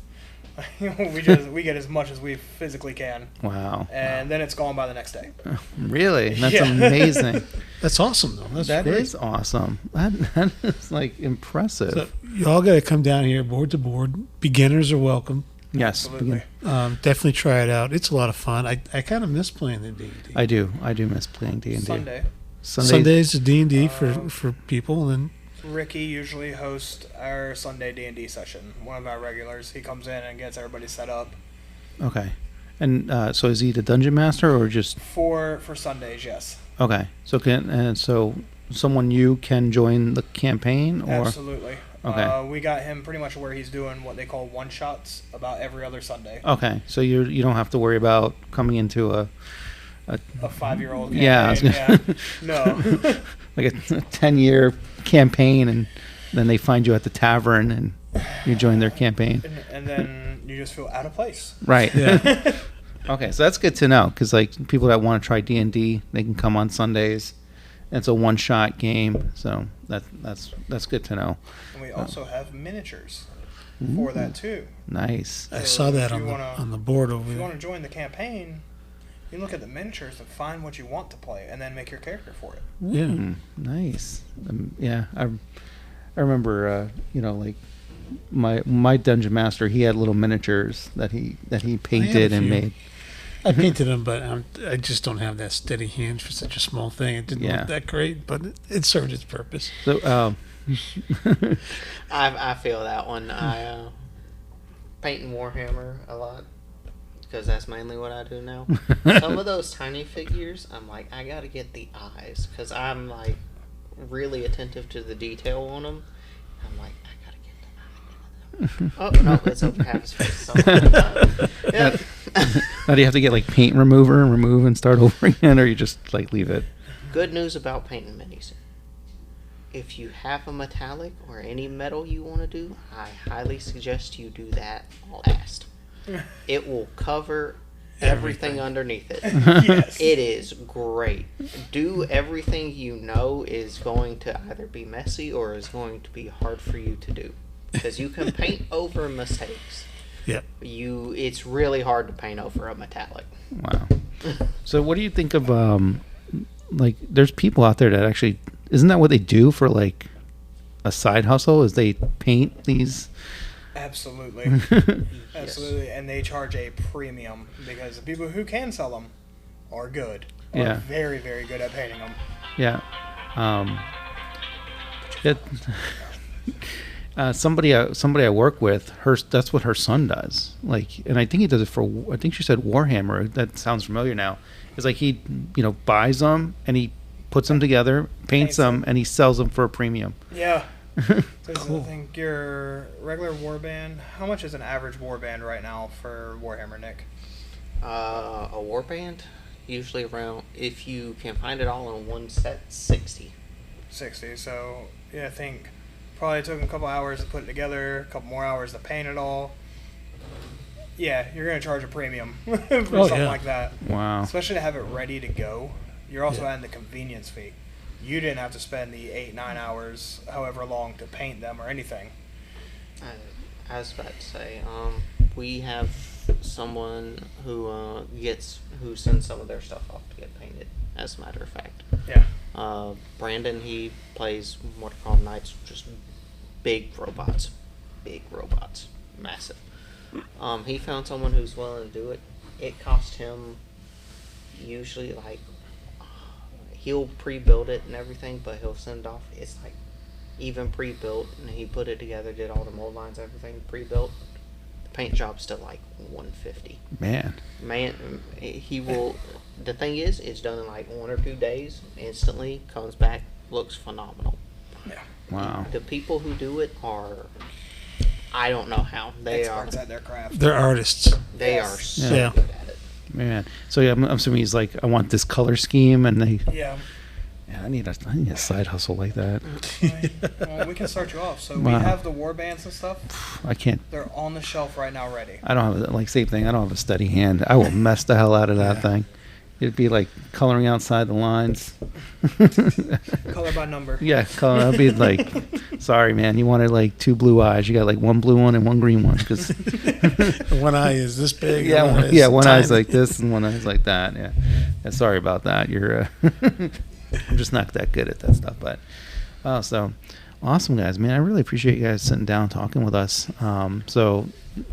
we get as much as we physically can, Wow. and then it's gone by the next day. Really? That's Yeah. amazing. That's awesome, though. That's That great. is awesome. That is like impressive. So you all got to come down here, board to board. Beginners are welcome. Yes. Absolutely. Definitely try it out. It's a lot of fun. I kind of miss playing the D&D. I do miss playing D&D. Sunday, Sundays is D&D for people, and Ricky usually hosts our Sunday D&D session. One of our regulars. He comes in and gets everybody set up. Okay. And so is he the dungeon master or just For Sundays, yes. okay? So someone new can join the campaign or Absolutely. Okay. We got him pretty much where he's doing what they call one-shots about every other Sunday. okay. So you don't have to worry about coming into a A 5-year-old Yeah, I was campaign. No. like a 10-year campaign, and then they find you at the tavern and you join their campaign. And then you just feel out of place. Right. yeah, Okay, so that's good to know because like people that want to try D&D, they can come on Sundays. It's a one-shot game, so that's good to know. And we also have miniatures for that too. Nice. I So saw that if you on the board over If you there. want to join the campaign, you look at the miniatures and find what you want to play, and then make your character for it. Yeah. Nice. Yeah, I remember, like my dungeon master, he had little miniatures that he painted and few. made. I painted them, but I just don't have that steady hand for such a small thing. It didn't look that great, but it served its purpose. So, I feel that one. I paint in Warhammer a lot because that's mainly what I do now. Some of those tiny figures, I'm like, I gotta get the eyes because I'm like really attentive to the detail on them. I'm like, I gotta get the eye into them. Oh no, it's over half his face. So, yeah. Now, do you have to get like paint remover and remove and start over again, or you just like leave it? Good news about painting minis. If you have a metallic or any metal you want to do, I highly suggest you do that last. It will cover everything underneath it. Yes. It is great. Do everything you know is going to either be messy or is going to be hard for you to do. Because you can paint over mistakes. Yep. It's really hard to paint over a metallic. Wow. So, what do you think of like? There's people out there that actually, isn't that what they do for like a side hustle? Is they paint these? Absolutely. Absolutely. And they charge a premium because the people who can sell them are good. Are very, very good at painting them. Yeah. Somebody I work with, that's what her son does. Like, and I think he does it for. I think she said Warhammer. That sounds familiar now. It's like he, buys them and he puts them together, paints them, and he sells them for a premium. Yeah. Cool. I think your regular warband. How much is an average warband right now for Warhammer, Nick? A warband, usually around, if you can find it all in one set, 60. 60. So yeah, I think probably took them a couple hours to put it together, a couple more hours to paint it all. Yeah, you're gonna charge a premium for something like that. Wow. Especially to have it ready to go. You're also adding the convenience fee. You didn't have to spend the 8-9 hours, however long, to paint them or anything. I was about to say, we have someone who sends some of their stuff off to get painted. As a matter of fact. Yeah. Brandon, he plays what are called knights, just big robots, massive. He found someone who's willing to do it. It cost him usually like. He'll pre-build it and everything, but he'll send off. It's like even pre-built, and he put it together, did all the mold lines, everything pre-built. The paint job's still like $150. Man, he will. The thing is, it's done in like 1 or 2 days. Instantly comes back, looks phenomenal. Yeah. Wow. The people who do it are. I don't know how they Experts are. at their craft. They're artists. They are so Yeah. good at it. Man. So yeah, I'm assuming he's like, I want this color scheme, and they. Yeah. Yeah, I need a side hustle like that. Well, we can start you off. So we Wow. have the war bands and stuff. I can't. They're on the shelf right now, ready. I don't have like same thing. I don't have a steady hand. I will mess the hell out of that thing. It'd be like coloring outside the lines. Color by number. Yeah, color. I'd be like, sorry, man. You wanted like 2 blue eyes. You got like 1 blue one and 1 green one. Cause One eye is this big. yeah, and one tiny. eye's like this and one eye's like that. Yeah. Sorry about that. You're. I'm just not that good at that stuff. But so awesome, guys. Man, I really appreciate you guys sitting down talking with us. So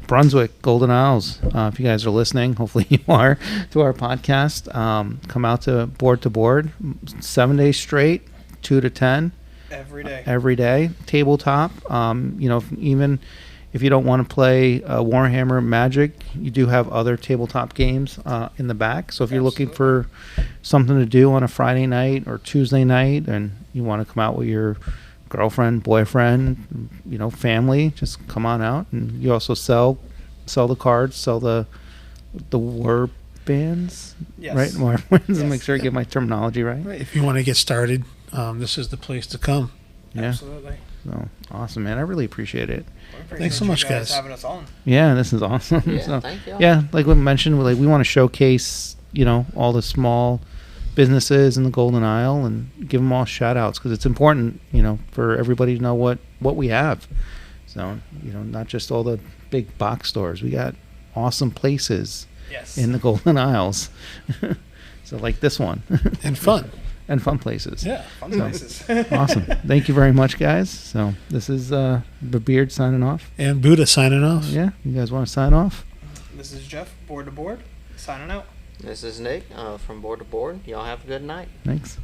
Brunswick, Golden Isles. If you guys are listening, hopefully you are, to our podcast. Come out to Board, 7 days straight, 2 to 10. Every day. Tabletop. Even if you don't want to play Warhammer Magic, you do have other tabletop games in the back. So if you're looking for something to do on a Friday night or Tuesday night, and you want to come out with your girlfriend, boyfriend, family, just come on out. And you also sell the cards, sell the war bands, right? War bands. Make sure I get my terminology right. If you want to get started, this is the place to come. Yeah. Absolutely. So awesome, man. I really appreciate it. Thanks so much, guys. Having us on. Yeah, this is awesome. Yeah, So, thank you. yeah, like we mentioned, we want to showcase, all the small businesses in the Golden Isle and give them all shout outs because it's important, for everybody to know what we have. So, not just all the big box stores. We got awesome places in the Golden Isles. So like this one. And fun. and fun places. Yeah. Fun So- places. Awesome. Thank you very much, guys. So this is the Beard signing off. And Buddha signing off. Yeah, you guys want to sign off? This is Jeff, board to board, signing out. This is Nick from Board to Board. Y'all have a good night. Thanks.